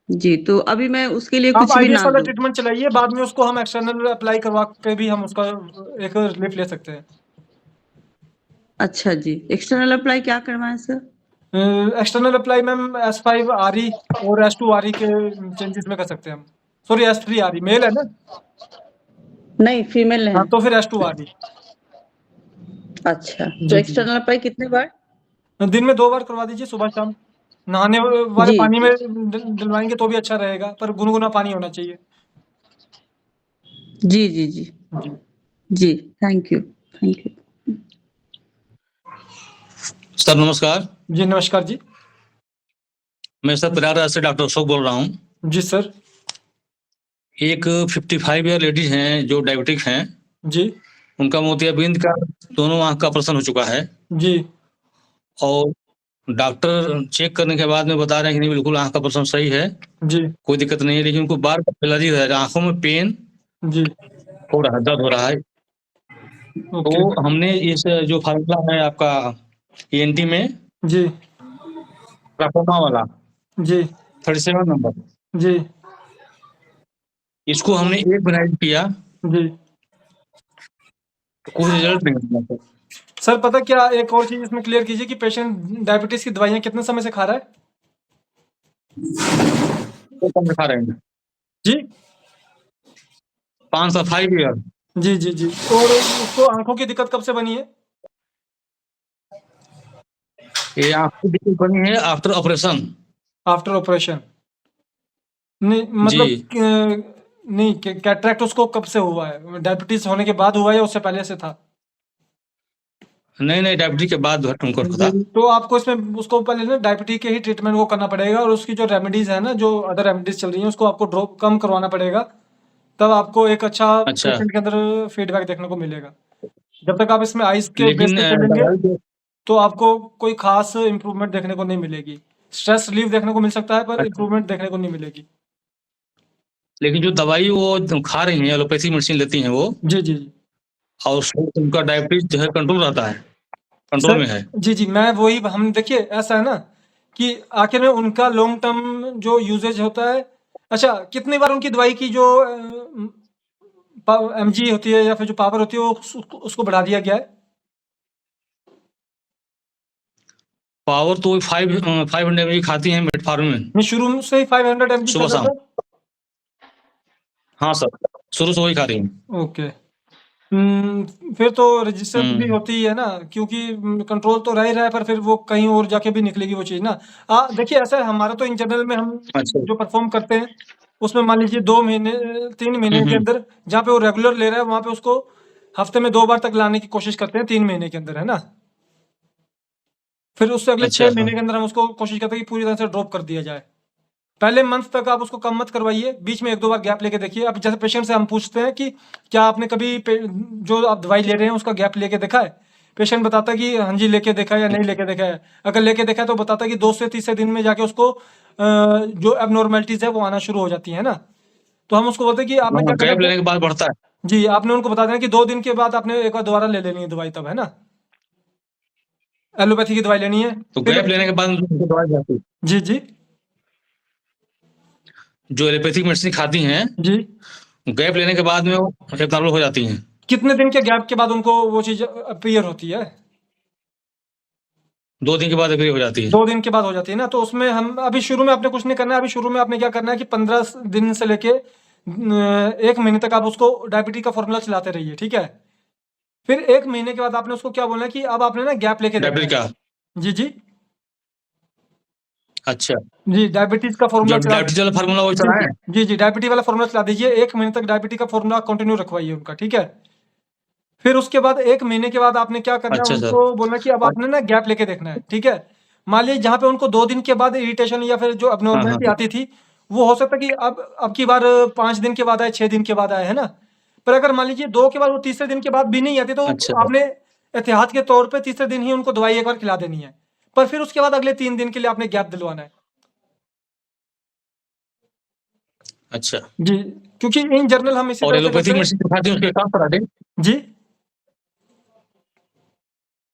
जी, तो अभी मैं उसके लिए आप कुछ भी आईबीएस ना वाला दूं। ट्रीटमेंट चलाइए, बाद में उसको हम एक्सटर्नल अप्लाई करवा के भी हम उसका एक रिलीफ ले सकते हैं। अच्छा जी, एक्सटर्नल अप्लाई क्या करवाएं sir? External apply ma'am S5 RE और S2 RE के चेंजेस में कर सकते हैं हम। सॉरी S3 RE मेल है ना? नहीं, फीमेल है। हाँ तो फिर S2 RE। अच्छा, तो जी जी। एक्सटर्नल अप्लाई कितने बार? दिन में 2 बार करवा दीजिए, सुबह शाम। नहाने वाले जी पानी में डलवाएंगे तो भी अच्छा रहेगा, पर गुनगुना पानी होना चाहिए। जी जी जी जी जी, thank you, thank you. Sir नमस्कार। जी नमस्कार जी। मैं सर प्रयागराज से डॉक्टर अशोक बोल रहा हूँ। जी सर। एक 55 ईयर लेडीज हैं जो डायबिटिक हैं, जी उनका मोतियाबिंद का दोनों आंख का ऑपरेशन हो चुका है जी और डॉक्टर चेक करने के बाद में बता रहे हैं कि नहीं बिल्कुल आंख का ऑपरेशन सही है, जी कोई दिक्कत नहीं है, लेकिन उनको बार बार एलर्जी है, आंखों में पेन जी। हो रहा है, दर्द हो रहा है। ओके। तो हमने इस जो फार्मूला है आपका ENT में जी ट्राकोमा वाला जी 37 नंबर, जी इसको हमने एक महीना यूज किया जी। तो कोई रिजल्ट नहीं मिला सर। सर पता क्या, एक और चीज इसमें क्लियर कीजिए कि पेशेंट डायबिटीज की दवाइयाँ कितने समय से खा रहा है? तो कम दिखा रहे हैं जी 5 से 5 ईयर। जी जी जी। और उसको आंखों की दिक्कत कब से बनी है? ये आपकी दिक्कत बनी है आफ्टर ऑपरेशन। After operation? नहीं जी मतलब नहीं, कैटरेक्ट उसको कब से हुआ है? डायबिटीज होने के बाद हुआ है या उससे पहले से था? नहीं नहीं, डायबिटीज के बाद तुमको पता। तो आपको इसमें उसको पहले ना डायबिटीज के ही ट्रीटमेंट को करना पड़ेगा, और उसकी जो रेमेडीज है ना, जो अदर रेमेडीज चल रही हैं, उसको आपको ड्रॉप कम करवाना पड़ेगा। तब आपको एक अच्छा अच्छा, पेशेंट के अंदर फीडबैक देखने को मिलेगा। जब तक आप इसमें आइस के बेस लेकिन पे चलेंगे दवाई जो तो आपको कोई खास इंप्रूवमेंट देखने को नहीं मिलेगी। स्ट्रेस रिलीफ देखने को मिल सकता है, पर अच्छा, इंप्रूवमेंट देखने को नहीं मिलेगी। लेकिन जो दवाई वो खा रही हैं, एलोपैथी मेडिसिन लेती हैं वो, जी जी जी। और उससे उनका डायबिटीज जो है कंट्रोल रहता है, कंट्रोल सर में है। जी जी, मैं वही हम देखिए ऐसा है ना कि आखिर में उनका लॉन्ग टर्म जो यूजेज होता है। अच्छा, कितनी बार उनकी दवाई की जो mg होती है या फिर जो पावर होती है वो उसको बढ़ा दिया गया है? पावर तो 500 mg खाती हैं मेटफॉर्मिन मैं शुरू से ही 500 mg सुबह चल रहा शाम। था। हाँ सर, शुरू से वही खा रही हैं। ओके। फिर तो रेजिस्टेंस भी होती ही है ना, क्योंकि कंट्रोल तो रह ही रहा है, पर फिर वो कहीं और जाके भी निकलेगी वो चीज़ ना। देखिए ऐसा है, हमारा तो इन जनरल में हम अच्छा। जो परफॉर्म करते हैं उसमें मान लीजिए 2 महीने 3 महीने के अंदर जहाँ पे वो रेगुलर ले रहा है वहाँ पे उसको हफ्ते में 2 बार तक लाने की कोशिश करते हैं 3 महीने के अंदर, है ना। फिर उससे अगले 6 अच्छा हाँ। महीने के अंदर हम उसको कोशिश करते हैं कि पूरी तरह से ड्रॉप कर दिया जाए। पहले मंथ तक आप उसको कम मत करवाइए, बीच में 1-2 बार गैप लेके देखिए। अब जैसे पेशेंट से हम पूछते हैं कि क्या आपने कभी जो आप दवाई ले रहे हैं उसका गैप लेके देखा है? पेशेंट बताता है कि हाँ जी लेके देखा है या नहीं लेके देखा है। अगर लेके देखा है तो बताता है कि 2 से तीसरे दिन में जाके उसको जो एबनॉर्मलिटीज है वो आना शुरू हो जाती है ना। तो हम उसको बोलते हैं कि आपने क्या करना गैप है लेने के बाद बढ़ता है। जी, आपने उनको बता देना कि 2 दिन के बाद आपने एक बार दोबारा ले लेनी है दवाई तब, है ना। एलोपैथी की दवाई लेनी है। तो फिर गैप लेने के बाद उनको दवाई जाती है। जी जी जो एलोपैथिक मेडिसिन खाती हैं, जी। गैप लेने के बाद में वो एब्नॉर्मल हो जाती हैं। कितने दिन के गैप के बाद उनको वो चीज़ अपीयर होती है? 2 दिन के बाद फिर हो जाती है। 2 दिन के बाद हो जाती है ना। तो उसमें हम अभी शुरू में आपने कुछ नहीं करना है। अभी शुरू में आपने क्या करना है कि 15 दिन से लेके 1 महीने तक आप उसको डायबिटीज का फॉर्मूला चलाते रहिए, ठीक है। फिर 1 महीने के बाद आपने उसको क्या बोलना है कि अब आपने ना गैप लेके देखना डायबिटीज है। का। जी जी अच्छा, जी। डायबिटीज का फॉर्मूला जो चला डायबिटीज वाला फार्मूला वो जी चलाएं। जी जी। डायबिटीज वाला फॉर्मूला चला दीजिए। 1 महीने तक डायबिटीज का फॉर्मूला कंटिन्यू रखवाइए उनका, ठीक है। फिर उसके बाद 1 महीने के बाद आपने क्या करना है, अच्छा सर। उनको बोलना कि अब और आपने ना गैप लेके देखना है, ठीक है। मान लीजिए जहाँ पे उनको 2 दिन के बाद इरिटेशन या फिर जो हाँ हाँ एब्नॉर्मलिटी आती थी, वो हो सकता है कि अब की बार 5 दिन के बाद आए, 6 दिन के बाद आए, है ना। पर अगर मान लीजिए 2 के बाद वो तीसरे दिन के बाद भी नहीं आती, तो अच्छा आपने एहतियात के तौर पे तीसरे दिन ही उनको दवाई एक बार खिला देनी है। पर फिर उसके बाद अगले 3 दिन के लिए आपने गैप दिलवाना है। अच्छा, जी, क्योंकि इन जनरल हम इसी और तरह से एलोपैथिक करते हैं। मेडिसिन दिखाते हैं उसके स्टॉप करा दें? जी,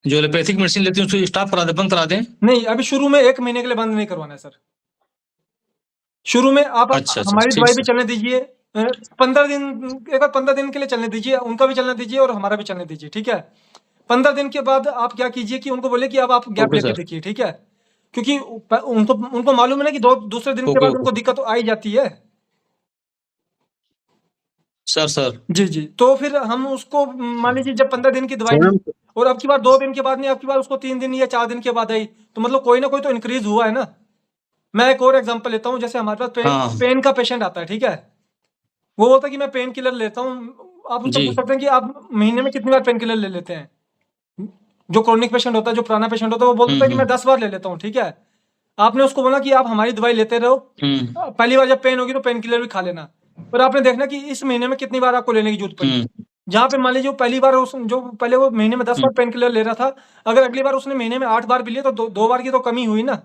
जो एलोपैथिक मेडिसिन लेते हैं उसको स्टॉप करा दें, बंद करा दें? नहीं अभी शुरू में 1 महीने के लिए बंद नहीं करवाना है सर। शुरू में आप अच्छा, अच्छा, हमारी ठीक दवाई भी सर। चलने दीजिए, 15 दिन, एक बार 15 दिन के लिए चलने दीजिए, उनका भी चलने दीजिए और हमारा भी चलने दीजिए, ठीक है? 15 दिन के बाद आप क्या कीजिए कि उनको बोलिए कि अब आप गैप ओके लेके सर। देखिए, ठीक है? क्योंकि उनको मालूम है ना कि दूसरे दिन के ओके, बाद ओके। उनको दिक्कत तो आ ही जाती है। सर। जी, जी। तो फिर हम उसको मान लीजिए जब 15 दिन की दवाई ली और अब की बार 2 दिन के बाद नहीं, अब की बार उसको 3 दिन या 4 दिन के बाद आई, तो मतलब कोई ना कोई तो इंक्रीज़ हुआ है ना। मैं एक और एग्ज़ाम्पल लेता हूँ, जैसे हमारे पास हाँ। पेन का पेशेंट आता है, ठीक है? वो बोलता है कि मैं पेन किलर लेता हूँ। आप उससे जी। पूछ सकते हैं कि आप महीने में कितनी बार पेन किलर ले लेते हैं? जो क्रोनिक पेशेंट होता है, जो पुराना पेशेंट होता है, वो बोलता है कि मैं 10 बार ले लेता हूँ, ठीक है? आपने उसको बोला कि आप हमारी दवाई लेते रहो, पहली बार जब पेन होगी तो पेन किलर भी खा लेना। पर आपने देखना कि इस महीने में कितनी बार आपको लेने की ज़रूरत पड़ी। जहाँ पे मान लीजिए वो पहली बार जो पहले वो महीने में 10 बार पेन किलर ले रहा था, अगर अगली बार उसने महीने में 8 बार भी लिए तो 2 बार की तो कमी हुई ना।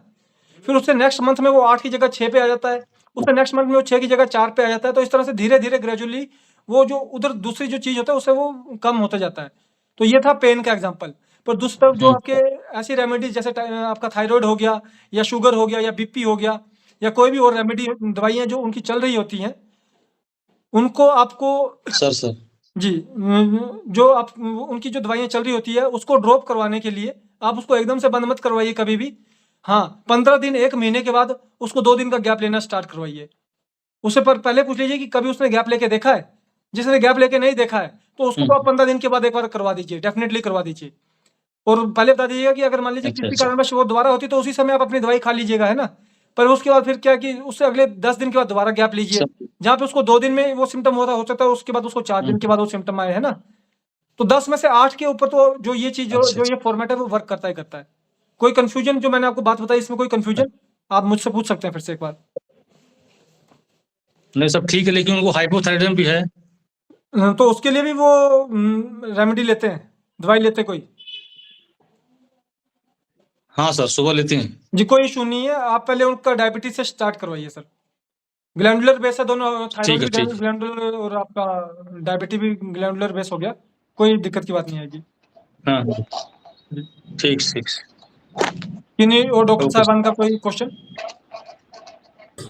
फिर उससे नेक्स्ट मंथ में वो 8 की जगह 6 पे आ जाता है, उससे नेक्स्ट मंथ में वो 6 की जगह 4 पे आ जाता है। तो इस तरह से धीरे-धीरे ग्रेजुअली वो जो उधर दूसरी जो चीज़ होता है उससे वो कम होता जाता है। तो ये था पेन का एग्ज़ाम्पल। पर दूसरी तरफ जो आपके ऐसी रेमेडीज़ जैसे आपका थायरॉइड हो गया या शुगर हो गया या बीपी हो गया या कोई भी और रेमेडी दवाइयाँ जो उनकी चल रही होती हैं, उनको आपको सर। जी, जो आप उनकी जो दवाइयाँ चल रही होती है उसको ड्रॉप करवाने के लिए आप उसको एकदम से बंद मत करवाइए कभी भी। हाँ, 15 दिन 1 महीने के बाद उसको 2 दिन का गैप लेना स्टार्ट करवाइए। उससे पहले पूछ लीजिए कि कभी उसने गैप लेके देखा है? जिसने गैप लेके नहीं देखा है, तो उसको तो आप 15 दिन के बाद एक बार करवा दीजिए, डेफ़िनेटली करवा दीजिए। और पहले बता दीजिएगा कि अगर मान लीजिए अच्छा, किसी अच्छा। कारणवश वो दोबारा होती तो उसी समय आप अपनी दवाई खा लीजिएगा, है ना? पर उसके बाद फिर क्या है कि उससे अगले 10 दिन के बाद दोबारा गैप लीजिए। जहाँ पे उसको 2 दिन में वो सिम्पटम हो सकता है उसके बाद उसको 4 दिन के बाद वो सिम्पटम आए, है ना? तो 10 में से 8 के ऊपर तो जो ये चीज़ जो ये फ़ॉर्मेट है वो वर्क करता ही करता है। कोई कन्फ्यूज़न जो मैंने आपको बात बताई इसमें कोई कन्फ्यूज़न? आप मुझसे पूछ सकते हैं फिर से एक बार। नहीं सब ठीक है, लेकिन उनको हाइपोथायराइडिज्म भी है। तो उसके लिए भी वो रेमेडी लेते हैं, दवाई लेते हैं कोई? हाँ सर, सुबह लेते हैं। जी, कोई इश्यू नहीं है। आप पहले उनका डायबिटीज़ से स्टार्ट करवाइए सर। ग्लैंडुलर बेस है दोनों, थायरॉइड भी ठीक है। ग्लैंडुलर और आपका डायबिटीज भी ग्लैंडुलर बेस हो गया। कोई दिक्कत की बात नहीं आएगी। हाँ, जी। ठीक। किन्हीं और डॉक्टर ओके साहबान का कोई क्वेश्चन?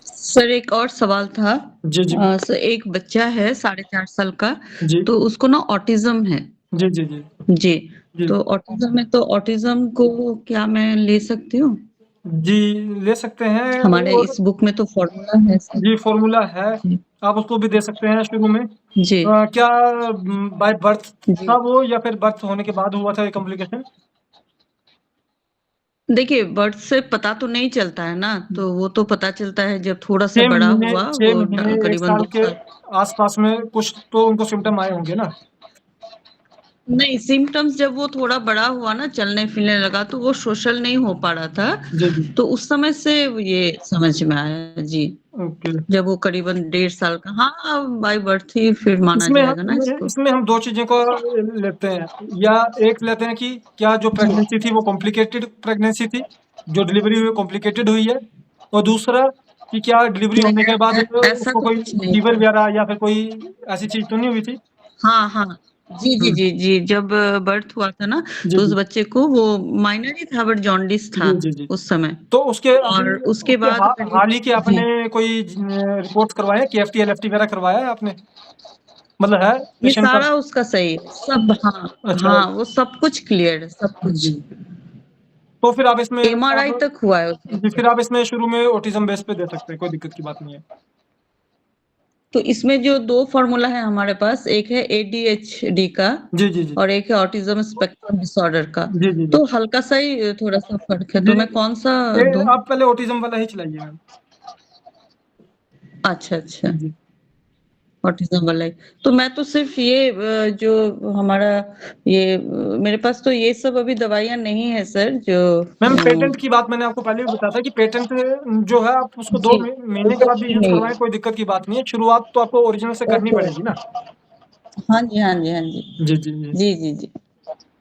सर एक और सवाल था। जी, जी। सर एक बच्चा है 4.5 साल का, जी। तो उसको ना ऑटिज़्म है। जी, जी, जी। जी, जी। तो ऑटिज़्म है, तो ऑटिज़्म को क्या मैं ले सकती हूँ? जी, ले सकते हैं हमारे और इस बुक में तो फ़ॉर्मूला है सर। जी, फ़ॉर्मूला है। जी। आप उसको भी दे सकते हैं शुरू में। जी। क्या बाय बर्थ जी। था वो या फिर बर्थ होने के बाद हुआ था ये कॉम्प्लिकेशन? देखिए, बर्थ से पता तो नहीं चलता है ना, तो वो तो पता चलता है जब थोड़ा-सा 6 बड़ा महीने हुआ, 6 वो महीने 1 करीबन साल 2 के साल। आस-पास में कुछ तो उनको सिम्पटम आए होंगे ना? नहीं, सिम्पटम्स जब वो थोड़ा बड़ा हुआ ना, चलने-फिरने लगा, तो वो सोशल नहीं हो पा रहा था, जी, जी। तो उस समय से ये समझ में आया। जी, ओके। जब वो करीबन 1.5 साल का, हाँ, बाय बर्थ ही फिर माना जाएगा ना इसको। इसमें हम 2 चीज़ों को लेते हैं, या एक लेते हैं कि क्या जो प्रेगनेंसी थी वो कॉम्प्लिकेटेड प्रेगनेंसी थी, जो डिलीवरी हुई कॉम्प्लिकेटेड हुई है, और दूसरा कि क्या डिलीवरी होने के बाद ऐसा उसको तो कोई कुछ नहीं फीवर था। वगैरह या फिर कोई ऐसी चीज़ तो नहीं हुई थी? हाँ, हाँ। जी, जब बर्थ हुआ था ना, जी, तो उस जी। बच्चे को वो माइनर ही था, बट जॉन्डिस था जी, जी, जी। उस समय। तो उसके और उसके उसके बाद हाल ही के जी, आपने कोई रिपोर्ट्स करवाए हैं, KFT, LFT वगैरह करवाया है आपने? मतलब है ये पेशेंट का? सारा उसका सही है, सब, हाँ, अच्छा। हाँ, वो सब कुछ क्लियर है, सब कुछ। जी। तो फिर आप इसमें MRI तक हुआ है उसका। जी, फिर आप इसमें शुरू में ऑटिज़्म बेस पे दे सकते हैं, कोई दिक्कत की बात नहीं है। तो इसमें जो 2 फ़ॉर्मूला है हमारे पास, एक है ADHD का जी, जी, जी। और एक है ऑटिज़्म स्पेक्ट्रम डिसऑर्डर का। जी, जी, जी। तो हल्का-सा ही थोड़ा-सा फ़र्क है, जी, तो मैं कौन-सा दूँ? आप पहले ऑटिज़्म वाला ही चलाइए मैम। अच्छा। जी। ऑटिज़्म वाला ही। तो मैं तो सिर्फ़ ये जो हमारा ये मेरे पास तो ये सब अभी दवाइयाँ नहीं है सर, जो मैम पेटेंट की बात मैंने आपको पहले भी बताया था कि पेटेंट जो है आप उसको 2 जी, महीने के बाद भी यूज़ नहीं। करवाएँ, कोई दिक्कत की बात नहीं है। शुरुआत तो आपको ओरिजिनल से करनी ओके। पड़ेगी ना। हाँ जी। जी, जी, जी। जी।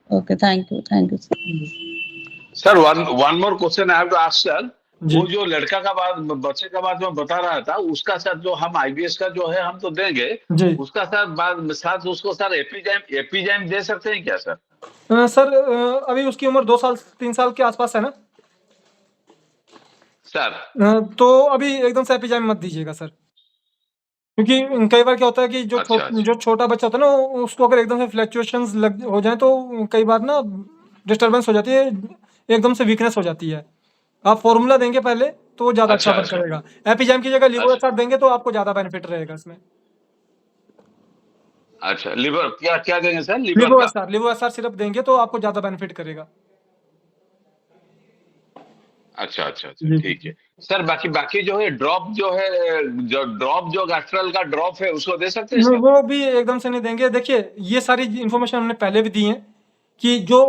Okay, thank you sir. जी। Sir one more question I have to ask sir. जी वो जो लड़का का बात बच्चे का बात मैं बता रहा था, उसका सर जो हम आईबीएस का जो है हम तो देंगे, जी उसका सर साथ उसको सर एपीजाइम दे सकते हैं क्या सर? सर अभी उसकी उम्र 2 साल 3 साल के आसपास है ना, सर तो अभी एकदम से एपिजाइम मत दीजिएगा सर, क्योंकि कई बार क्या होता है कि अच्छा जो छोटा बच्चा होता है ना, उसको अगर एकदम से फ्लक्चुएशंस लग हो जाए तो कई बार ना डिस्टर्बेंस हो जाती है, एकदम से वीकनेस हो जाती है। आप फॉर्मूला देंगे पहले तो वो ज़्यादा अच्छा अच्छा वर्क अच्छा करेगा। एपिजाइम की जगह लिवो अच्छा एसआर देंगे तो आपको ज़्यादा बेनिफिट रहेगा इसमें। अच्छा। लिवर क्या क्या देंगे सर? लिवो एसआर सिरप देंगे तो आपको ज़्यादा बेनिफिट करेगा। अच्छा अच्छा अच्छा, जी ठीक है सर। बाकी बाकी जो है ड्रॉप जो है, जो गैस्ट्रल का ड्रॉप है उसको दे सकते हैं नहीं, सर? वो भी एकदम से नहीं देंगे। देखिए ये सारी इन्फॉर्मेशन हमने पहले भी दी है कि जो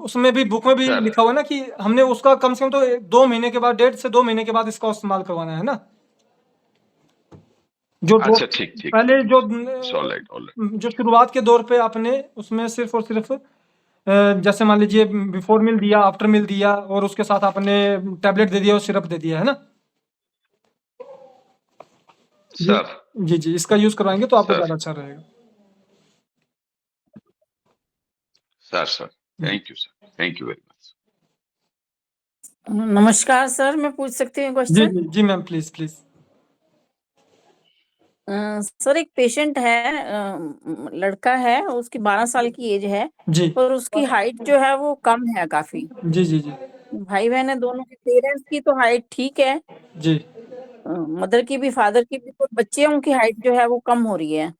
उसमें भी बुक में भी सर लिखा हुआ है ना कि हमने उसका कम से कम तो 2 महीने के बाद 1.5 से 2 महीने के बाद इसका इस्तेमाल करवाना है ना। जो डो अच्छा, ठीक ठीक पहले ठीक। जो ऑलराइट ऑलराइट। जो शुरुआत के दौर पे आपने उसमें सिर्फ और सिर्फ जैसे मान लीजिए बिफोर मील दिया, आफ्टर मील दिया और उसके साथ आपने टैबलेट दे दिया और सिरप दे दिया है ना। जी सर जी जी, इसका यूज करवाएंगे तो आपको सर ज़्यादा अच्छा रहेगा। Sir thank you sir, thank you very much. नमस्कार सर, मैं पूछ सकती हूँ जी क्वेश्चन? जी जी मैम, प्लीज प्लीज। सर एक पेशेंट है, लड़का है, उसकी 12 साल की एज है, जी पर उसकी हाइट जो है वो कम है काफी। जी जी जी भाई बहन है दोनों के, पेरेंट्स की तो हाइट ठीक है, जी मदर की भी फादर की भी, तो बच्चे उनकी हाइट जो है वो कम हो रही है।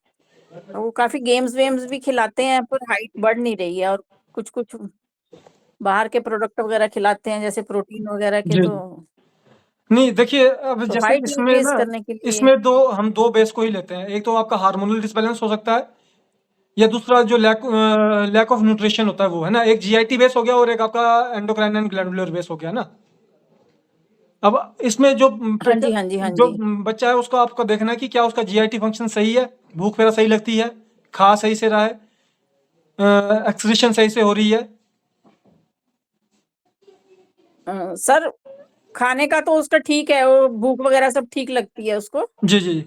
और वो काफी गेम्स वेम्स भी खिलाते हैं पर हाइट बढ़ नहीं रही है, और कुछ कुछ बाहर के प्रोडक्ट वगैरह खिलाते हैं जैसे प्रोटीन वगैरह के, जी तो नहीं देखिए, अब जैसे हाइट इसमें इंक्रीज ना, करने के लिए। इसमें हम दो बेस को ही लेते हैं। एक तो आपका हार्मोनल डिसबैलेंस हो सकता है, या दूसरा जो लैक ऑफ न्यूट्रिशन होता है वो है ना। एक जीआईटी बेस हो गया और एक आपका एंडोक्राइन एंड ग्लैंडुलर बेस हो गया ना। अब इसमें जो हाँ जी हाँ जी हाँ जो जी। बच्चा है उसको आपको देखना है कि क्या उसका जीआईटी फंक्शन सही है, भूख वगैरह सही लगती है, खा सही से रहा है, एक्सक्रीशन सही से हो रही है। सर खाने का तो उसका ठीक है, वो भूख वगैरह सब ठीक लगती है उसको, जी जी।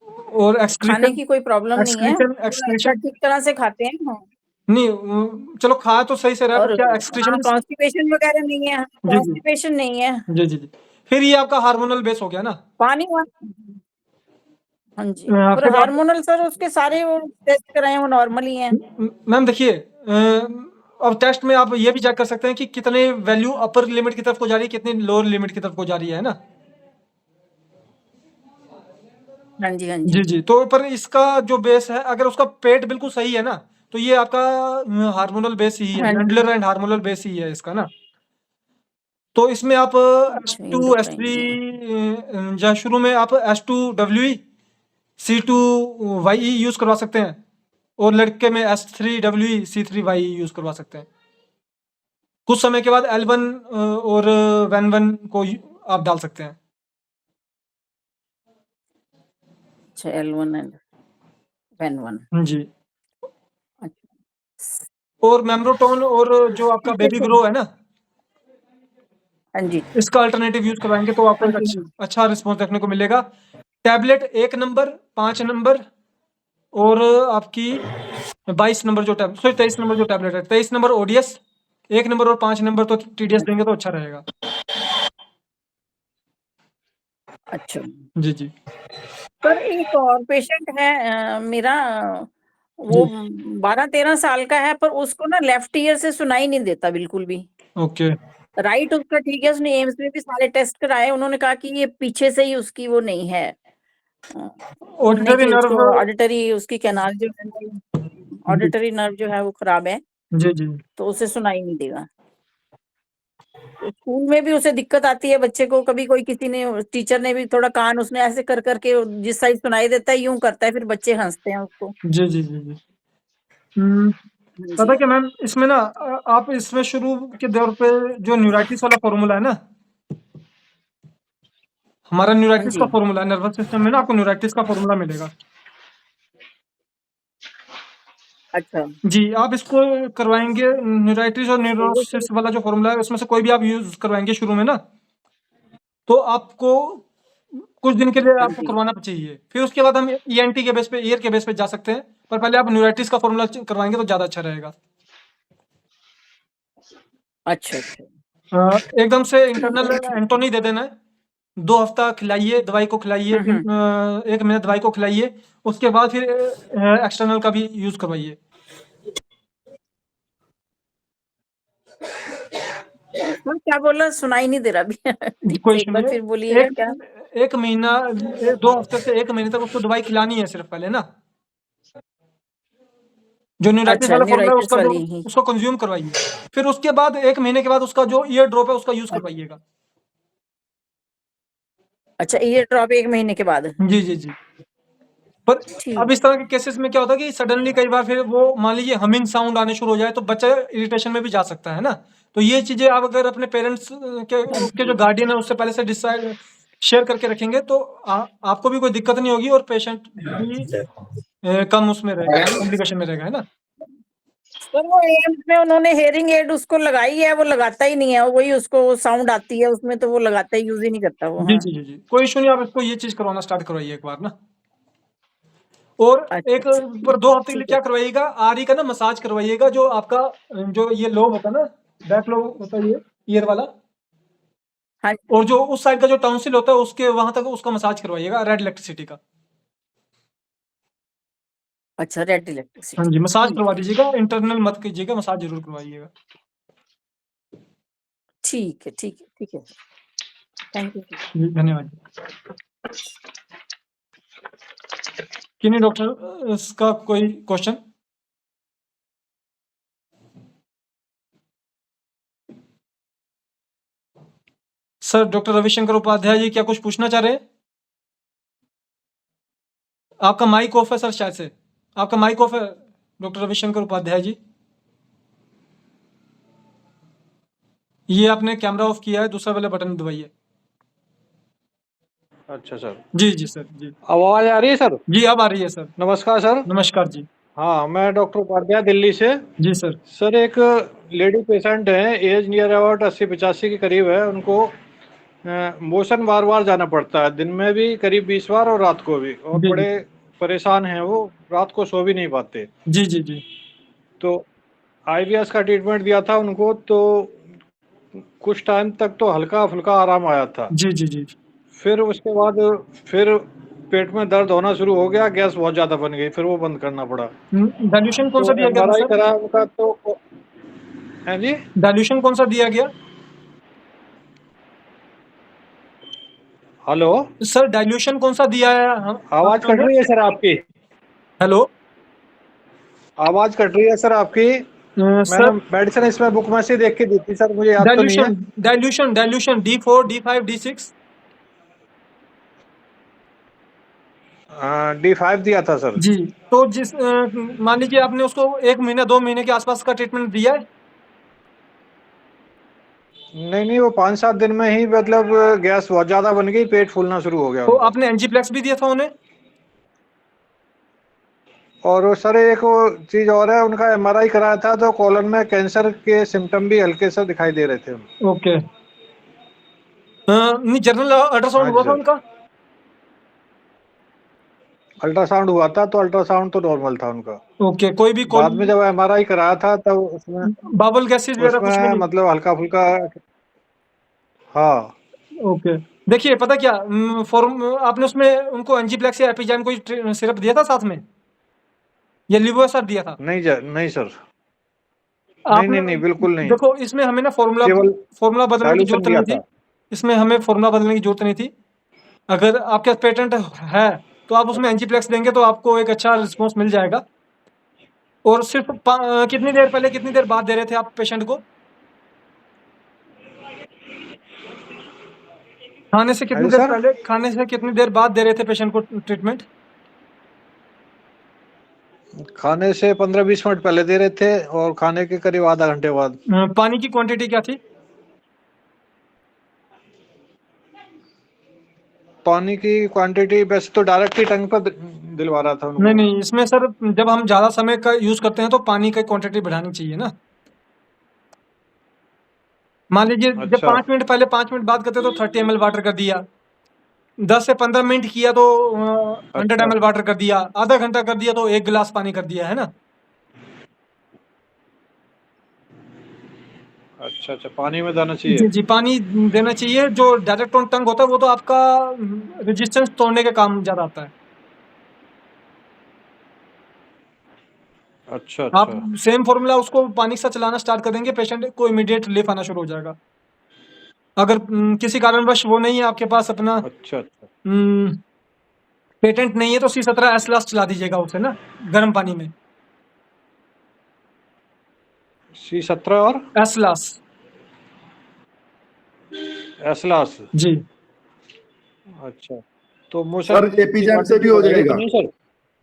और खाने एक्सक्रीशन की कोई प्रॉब्लम नहीं है, एक्सक्रीशन पूरा अच्छा एक्सक्रीशन ठीक तरह से खाते हैं। हाँ। नहीं, चलो खा तो सही से रहा है, और पर क्या एक्सक्रीशन हाँ, कॉन्स्टिपेशन वगैरह नहीं है, जी जी कॉन्स्टिपेशन नहीं है। जी जी जी। फिर ये आपका हार्मोनल बेस हो गया ना। पानी हाँ जी, पर फिर आप हार्मोनल सर उसके सारे वो टेस्ट कराए वो नॉर्मल ही हैं। मैम देखिए, अब टेस्ट में आप ये भी चेक कर सकते हैं कि कितने वैल्यू अपर लिमिट की तरफ को जा रही है, कितनी लोअर लिमिट की तरफ को जा रही है ना। हाँ जी हाँ जी जी। जी, तो पर इसका जो बेस है, अगर उसका पेट बिल्कुल सही है ना, तो ये आपका हार्मोनल बेस ही है, हाँ जी। ग्लैंडुलर एंड हार्मोनल बेस ही है इसका ना। तो इसमें आप अच्छा, S2 इंडोक्राइन S3 है। या शुरू में आप S2WE C2YE यूज करवा सकते हैं, और लड़के में S3WE C3YE यूज करवा सकते हैं। कुछ समय के बाद L1 और WEN1 को आप डाल सकते हैं। अच्छा, L1 एंड WEN1। जी। अच्छा और मेम्ब्रोटोन और जो आपका ठीक है बेबी सर। ग्रो है ना, हाँ जी इसका अल्टरनेटिव यूज करवाएंगे तो आपको हाँ एक जी हाँ जी। अच्छा रिस्पॉन्स देखने को मिलेगा। टैबलेट 1 नंबर, 5 नंबर, और आपकी 22 नंबर जो टैबलेट, सॉरी 23 नंबर जो टैबलेट है, 23 नंबर ओडीएस, 1 नंबर और 5 नंबर तो टीडीएस देंगे तो अच्छा रहेगा। अच्छा जी जी सर, एक और पेशेंट है मेरा, जी। वो 12-13 साल का है, पर उसको ना लेफ्ट ईयर से सुनाई नहीं देता बिल्कुल भी। ओके। राइट उसका ठीक है, उसने एम्स में भी सारे टेस्ट कराए, उन्होंने कहा कि ये पीछे से ही उसकी वो नहीं है, सुनने ऑडिटरी की, नर्व। उसको ऑडिटरी, उसकी कैनाल जो है, जी ऑडिटरी नर्व जो है वो खराब है, जी जी तो उसे सुनाई नहीं देगा। तो स्कूल में भी उसे दिक्कत आती है बच्चे को, कभी कोई किसी ने, टीचर ने भी थोड़ा कान उसने ऐसे कर करके, जिस साइड सुनाई देता है यूं करता है, फिर बच्चे हंसते हैं उसको। जी जी जी जी। हम्म, हाँ पता जी क्या मैम, इसमें ना आप इसमें शुरू के दौर पे जो न्यूराइटिस वाला फॉर्मूला है ना, हमारा हाँ न्यूराइटिस जी। का फॉर्मूला है, नर्वस सिस्टम में ना आपको न्यूराइटिस का फॉर्मूला मिलेगा। अच्छा जी, आप इसको करवाएँगे न्यूराइटिस और न्यूरोसिस वाला जो फ़ॉर्मूला है उसमें से कोई भी आप यूज़ करवाएँगे शुरू में ना, तो आपको कुछ दिन के लिए हाँ आपको जी करवाना चाहिए। फिर उसके बाद हम ईएनटी के बेस पे, ईयर के बेस पे जा सकते हैं, पर पहले आप न्यूराइटिस का फ़ॉर्मूला करवाएँगे तो ज़्यादा अच्छा रहेगा। अच्छा अच्छा एकदम से इंटरनल एंटो नहीं दे देना है। 2 हफ्ता खिलाइए, दवाई को खिलाइए, हम्म 1 महीना दवाई को खिलाइए, उसके बाद फिर एक्सटर्नल का भी यूज़ करवाइए। सर क्या बोला सुनाई नहीं दे रहा अभी ठीक कोई से एक इश्यू बार नहीं फिर है। बोलिएगा क्या 1 महीना 2 हफ्ते से 1 महीने तक उसको दवाई खिलानी है सिर्फ पहले ना। जो न्यूराइटिस अच्छा वाला फ़ॉर्मूला है न्यूराइटिस उसका जो वाली ही उसको कंज़्यूम करवाइए। फिर उसके बाद 1 महीने के बाद उसका जो ईयर ड्रॉप है उसका यूज़ करवाइएगा। अच्छा ईयर ड्रॉप 1 महीने के बाद जी, जी, जी। पर ठीक अब इस तरह के केसेस में क्या होता है कि सडनली कई बार फिर वो मान लीजिए हमिंग साउंड आने शुरू हो जाए तो बच्चा इरिटेशन में भी जा सकता है ना। तो ये चीज़ें आप अगर अपने पेरेंट्स के जो गार्डियन है उससे पहले से डिसाइड शेयर करके रखेंगे तो आपको भी कोई दिक्कत नहीं होगी और पेशेंट भी कम उसमें रहेगा, कॉम्प्लिकेशन में रहेगा, है ना? सर वो एम्स में उन्होंने हेयरिंग एड उसको लगाई है वो लगाता ही नहीं है वही उसको साउंड आती है उसमें तो वो लगाता ही यूज ही नहीं करता वो जी, हाँ जी, जी, जी। कोई इश्यू नहीं, आप इसको ये चीज़ करवाना स्टार्ट करवाइए एक बार ना। और अच्छा एक अच्छा पर 2 हफ्ते के लिए ठीक है क्या करवाइएगा, आरी का ना मसाज करवाइएगा जो आपका जो ये लोब होता है ना, बैक लोब होता है ये ईयर वाला हाँ और जो उस साइड का जो टॉन्सिल होता है उसके वहाँ तक उसका मसाज करवाइएगा रेड इलेक्ट्रिसिटी का। अच्छा रेड हाँ इलेक्ट्रिसिटी जी, मसाज ठीक करवा है दीजिएगा, इंटरनल मत कीजिएगा, मसाज ज़रूर करवाइएगा। ठीक है ठीक है ठीक है थैंक यू जी, धन्यवाद। किन्हीं डॉक्टर इसका कोई question? Sir doctor Ravishankar Upadhyay ji क्या कुछ पूछना चाह रहे हैं? आपका माइक ऑफ है सर शायद से। आपका माइक ऑफ है डॉक्टर रविशंकर उपाध्याय जी। ये आपने कैमरा ऑफ किया है, दूसरा वाला बटन दबाइए। अच्छा सर। जी, जी सर, जी। आवाज आ रही है सर? जी, अब आ रही है सर। नमस्कार सर। नमस्कार जी। हाँ, मैं डॉक्टर उपाध्याय दिल्ली से। जी सर। सर एक लेडी पेशेंट है, एज नियर अबाउट 80-85 के करीब है। उनको मोशन बार बार जाना पड़ता है, दिन में भी करीब 20 बार और रात को भी, और जी, जी। बड़े परेशान हैं वो, रात को सो भी नहीं पाते। जी, जी, जी। तो आईबीएस का ट्रीटमेंट दिया था उनको, तो कुछ टाइम तक तो हल्का फुल्का आराम आया था। जी, जी, जी। फिर उसके बाद फिर पेट में दर्द होना शुरू हो गया, गैस बहुत ज़्यादा बन गई, फिर वो बंद करना पड़ा। डाइल्यूशन कौन तो सा दिया गया था एमआरआई सर? करा उनका तो है जी। डाइल्यूशन कौन सा दिया गया? हेलो, सर डाइल्यूशन कौन सा दिया है आवाज कट रही है सर आपकी। हेलो आवाज कट रही है सर आपकी। मैंने सर मेडिसिन इसमें बुक में से देख के दी थी सर, मुझे याद तो नहीं है। Dilution D4 D5 D6 D5 दिया था सर। जी। तो जिस मान लीजिए आपने उसको 1 महीना 2 महीने के आसपास का ट्रीटमेंट दिया है? नहीं नहीं, वो 5-7 दिन में ही मतलब गैस बहुत ज्यादा बन गई, पेट फूलना शुरू हो गया तो उनका। आपने एंजीप्लेक्स भी दिया था उन्हें? और वो सर एक वो चीज और है, उनका एमआरआई कराया था तो कॉलन में कैंसर के सिम्टम भी हल्के से दिखाई दे रहे थे। ओके। नहीं जनरल अल्ट्रासाउंड हाँ जी हुआ था सर, उनका? अल्ट्रासाउंड हुआ था तो अल्ट्रासाउंड तो नॉर्मल था उनका। ओके, कोई भी बाद में जब एमआरआई कराया था तब उसमें बाबल गैसेज वगैरह कुछ भी नहीं? मतलब हल्का फुल्का। हाँ। ओके। देखिए पता क्या फॉर्म आपने उसमें उनको एंजीप्लेक्स या एपिजाइम कोई सिरप दिया था साथ में या लिवोसार दिया था? नहीं सर, नहीं आपने नहीं नहीं, बिल्कुल नहीं। देखो इसमें हमें ना केवल फॉर्मूला बदलने की डाइल्यूशन जरूरत दिया नहीं था। थी। इसमें हमें फॉर्मूला बदलने की जरूरत नहीं थी। अगर आपके पास पेटेंट है तो आप उसमें एंजीप्लेक्स देंगे तो आपको एक अच्छा रिस्पॉन्स मिल जाएगा। और सिर्फ कितनी देर पहले कितनी देर बाद दे रहे थे आप पेशेंट को? खाने से है कितनी जी देर सर। पहले खाने से कितनी देर बाद दे रहे थे पेशेंट को ट्रीटमेंट? खाने से 15-20 मिनट पहले दे रहे थे और खाने के करीब आधा घंटे बाद। पानी की क्वांटिटी क्या थी? पानी की क्वांटिटी वैसे तो डायरेक्ट ही टंग पर दिलवा रहा था उनको। नहीं नहीं, इसमें सर जब हम ज्यादा समय का यूज करते हैं तो पानी की क्वांटिटी बढ़ानी चाहिए ना। मान लीजिए जब अच्छा। 5 मिनट पहले 5 मिनट बाद करते तो 30 ml वाटर कर दिया, 10 से 15 मिनट किया तो 100 अच्छा ml वाटर कर दिया, आधा घंटा कर दिया तो 1 गिलास पानी कर दिया, है ना। अच्छा अच्छा, पानी में देना चाहिए। जी जी, पानी देना चाहिए। जो डायरेक्ट ऑन टंग होता है वो तो आपका रेजिस्टेंस तोड़ने के काम ज्यादा आता है। अच्छा आप अच्छा सेम फॉर्मूला उसको पानी के साथ चलाना स्टार्ट कर देंगे, पेशेंट को इमीडिएट रिलीफ आना शुरू हो जाएगा। अगर किसी कारणवश वो नहीं है आपके पास अपना अच्छा अच्छा। पेटेंट नहीं है तो C17 एसलास चला दीजिएगा उसे ना गर्म पानी में। C17 और एसलास एसलास। जी अच्छा, तो मोशन सर एपीजेम से भी हो जाएगा। नहीं सर?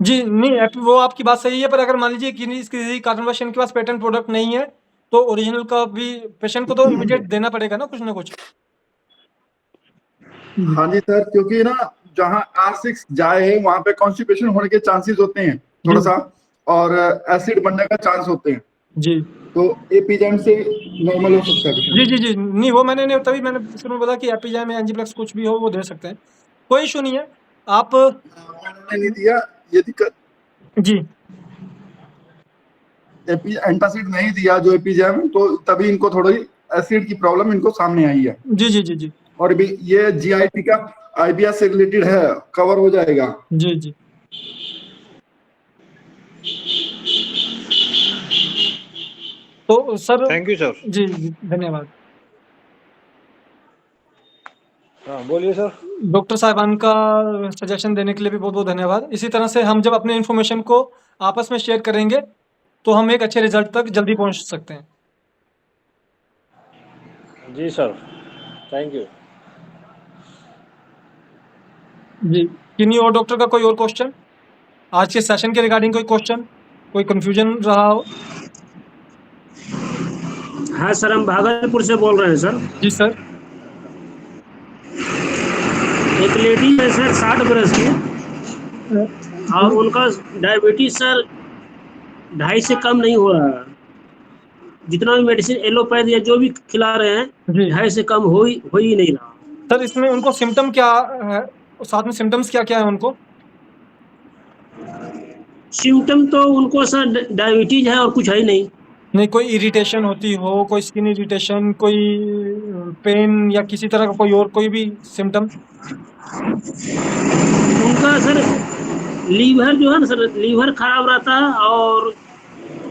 जी नहीं, वो आपकी बात सही है, पर अगर मान लीजिए किसी कारणवश इनके पास पेटेंट प्रोडक्ट नहीं है तो ओरिजिनल का भी पेशेंट को तो इमीडिएट देना पड़ेगा ना कुछ ना कुछ। हाँ जी सर, क्योंकि ना जहाँ R6 जाए है वहां पे कॉन्स्टिपेशन होने के चांसेस होते हैं थोड़ा सा, और एसिड बनने का चांस होते हैं, जी तो एपीजेम से नॉर्मल हो सकता है जी जी जी, नहीं वो मैंने नहीं, तभी मैंने शुरू में बोला कि एपीजेम या एंजियोप्लेक्स कुछ भी हो वो दे सकते हैं, कोई इशू नहीं है। आप उन्होंने नहीं दिया ये दिक्कत, जी एंटासिड नहीं दिया जो एपीजेम, तो तभी इनको थोड़ी एसिड की प्रॉब्लम इनको सामने आई है। जी जी जी जी और भी ये जीआईटी का आईबीएस से रिलेटेड है, कवर हो जाएगा। जी जी। तो सर थैंक यू सर। जी जी, धन्यवाद। हाँ बोलिए सर। डॉक्टर साहिबान का सजेशन देने के लिए भी बहुत बहुत धन्यवाद। इसी तरह से हम जब अपने इन्फॉर्मेशन को आपस में शेयर करेंगे तो हम एक अच्छे रिजल्ट तक जल्दी पहुंच सकते हैं। जी सर, थैंक यू। जी, किन्हीं और डॉक्टर का कोई और क्वेश्चन आज के सेशन के रिगार्डिंग, कोई क्वेश्चन, कोई कंफ्यूजन रहा हो? हाँ सर, हम भागलपुर से बोल रहे हैं सर। जी सर। एक लेडी है सर 60 बरस की, और उनका डायबिटीज सर 2.5 से कम नहीं हो रहा है। जितना भी मेडिसिन एलोपैथ या जो भी खिला रहे हैं 2.5 से कम हो ही नहीं रहा। सर इसमें उनको सिम्टम क्या है, साथ में सिम्टम्स क्या क्या है उनको? सिम्टम तो उनको सर डायबिटीज है और कुछ है ही नहीं। नहीं, कोई इरिटेशन होती हो, कोई स्किन इरिटेशन, कोई पेन या किसी तरह का कोई और कोई भी सिम्टम? उनका सर लीवर जो है ना सर, लीवर खराब रहता है, और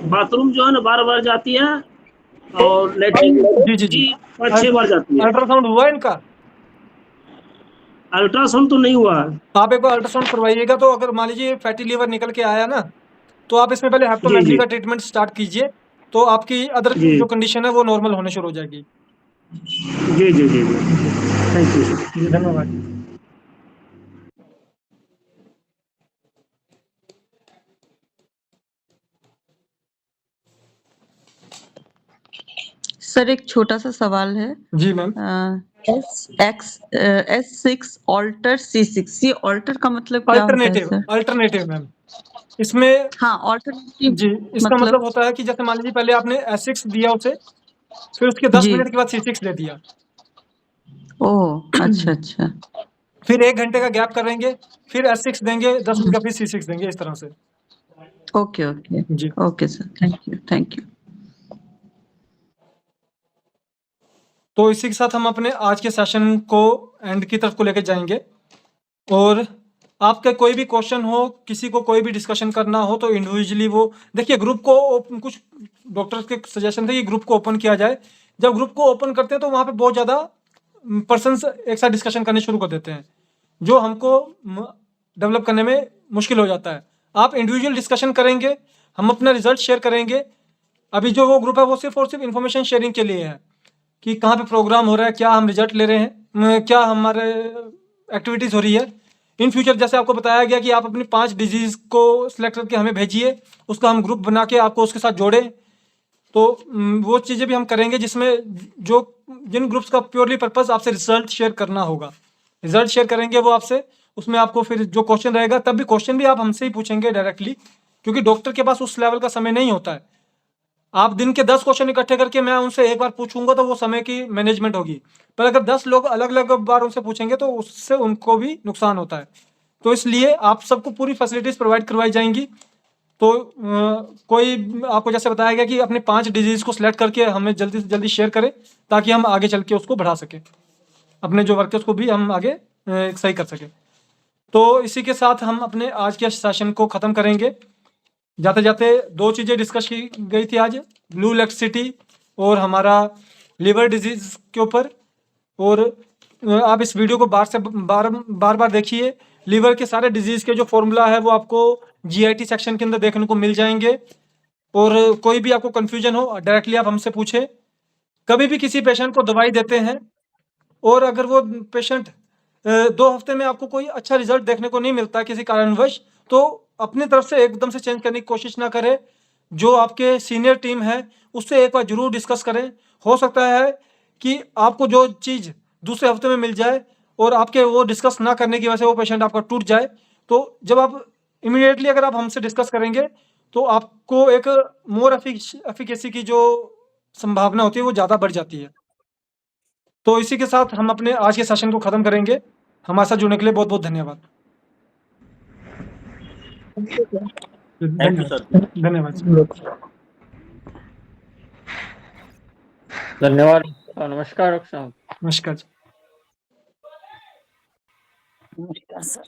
बाथरूम जो है ना बार बार जाती है, और लेटरिन जी जी जी 5-6 बार जाती है। अल्ट्रासाउंड हुआ इनका? अल्ट्रासाउंड तो नहीं हुआ। आप एक बार अल्ट्रासाउंड करवाइएगा, तो अगर मान लीजिए फैटी लीवर निकल के आया ना, तो आप इसमें पहले हेप्टोमेट्री का ट्रीटमेंट स्टार्ट कीजिए, तो आपकी अदर जो कंडीशन है वो नॉर्मल होने शुरू हो जाएगी। जी जी जी, थैंक यू। धन्यवाद। सर एक छोटा सा सवाल है। जी मैम। S6 ऑल्टर C6, ये ऑल्टर का मतलब क्या होता है सर? अल्टरनेटिव मैम, इसमें हाँ ऑल्टरनेटिव जी, इसका मतलब होता है कि जैसे मान लीजिए पहले आपने S6 दिया उसे, फिर उसके 10 मिनट के बाद C6 दे दिया। ओह अच्छा अच्छा। फिर 1 घंटे का गैप करेंगे, फिर S6 देंगे, 10 मिनट का फिर C6 देंगे, इस तरह से। ओके ओके जी ओके सर, थैंक यू। तो इसी के साथ हम अपने आज के सेशन को एंड की तरफ को लेकर जाएंगे, और आपका कोई भी क्वेश्चन हो, किसी को कोई भी डिस्कशन करना हो तो इंडिविजुअली वो देखिए, ग्रुप को कुछ डॉक्टर्स के सजेशन थे कि ग्रुप को ओपन किया जाए। जब ग्रुप को ओपन करते हैं तो वहाँ पे बहुत ज़्यादा पर्सन्स एक साथ डिस्कशन करने शुरू कर देते हैं, जो हमको डेवलप करने में मुश्किल हो जाता है। आप इंडिविजुअल डिस्कशन करेंगे, हम अपना रिजल्ट शेयर करेंगे। अभी जो वो ग्रुप है वो सिर्फ और सिर्फ इन्फॉर्मेशन शेयरिंग के लिए है कि कहाँ पे प्रोग्राम हो रहा है, क्या हम रिजल्ट ले रहे हैं, क्या हमारे एक्टिविटीज़ हो रही है। इन फ्यूचर जैसे आपको बताया गया कि आप अपनी 5 डिजीज़ को सिलेक्ट करके हमें भेजिए, उसका हम ग्रुप बना के आपको उसके साथ जोड़ें। तो वो चीज़ें भी हम करेंगे जिसमें जिन ग्रुप्स का प्योरली पर्पस आपसे रिजल्ट शेयर करना होगा, रिजल्ट शेयर करेंगे वो आपसे, उसमें आपको फिर जो क्वेश्चन रहेगा, तब भी क्वेश्चन भी आप हमसे ही पूछेंगे डायरेक्टली, क्योंकि डॉक्टर के पास उस लेवल का समय नहीं होता है। आप दिन के 10 क्वेश्चन इकट्ठे करके मैं उनसे एक बार पूछूंगा तो वो समय की मैनेजमेंट होगी, पर अगर 10 लोग अलग अलग बार उनसे पूछेंगे तो उससे उनको भी नुकसान होता है। तो इसलिए आप सबको पूरी फैसिलिटीज प्रोवाइड करवाई जाएंगी। तो कोई आपको जैसे बताया गया कि अपने 5 डिजीज को सिलेक्ट करके हमें जल्दी से जल्दी शेयर करें, ताकि हम आगे चल के उसको बढ़ा सकें, अपने जो वर्कर्स को भी हम आगे सही कर सकें। तो इसी के साथ हम अपने आज के सेशन को ख़त्म करेंगे। जाते जाते 2 चीज़ें डिस्कस की गई थी आज, ब्लू लैक्सिटी और हमारा लिवर डिजीज के ऊपर। और आप इस वीडियो को बार बार देखिए। लिवर के सारे डिजीज के जो फॉर्मूला है वो आपको GIT सेक्शन के अंदर देखने को मिल जाएंगे। और कोई भी आपको कंफ्यूजन हो डायरेक्टली आप हमसे पूछे। कभी भी किसी पेशेंट को दवाई देते हैं और अगर वो पेशेंट 2 हफ्ते में आपको कोई अच्छा रिजल्ट देखने को नहीं मिलता किसी कारणवश, तो अपनी तरफ से एकदम से चेंज करने की कोशिश ना करें। जो आपके सीनियर टीम है उससे एक बार जरूर डिस्कस करें। हो सकता है कि आपको जो चीज़ दूसरे हफ्ते में मिल जाए और आपके वो डिस्कस ना करने की वजह से वो पेशेंट आपका टूट जाए। तो जब आप इमीडिएटली अगर आप हमसे डिस्कस करेंगे तो आपको एक मोर एफिकेसी की जो संभावना होती है वो ज़्यादा बढ़ जाती है। तो इसी के साथ हम अपने आज के सेशन को ख़त्म करेंगे। हमारे साथ जुड़ने के लिए बहुत बहुत धन्यवाद। Thank you sir. धन्यवाद। धन्यवाद। नमस्कार डॉक्टर साहब। नमस्कार। नमस्कार सर।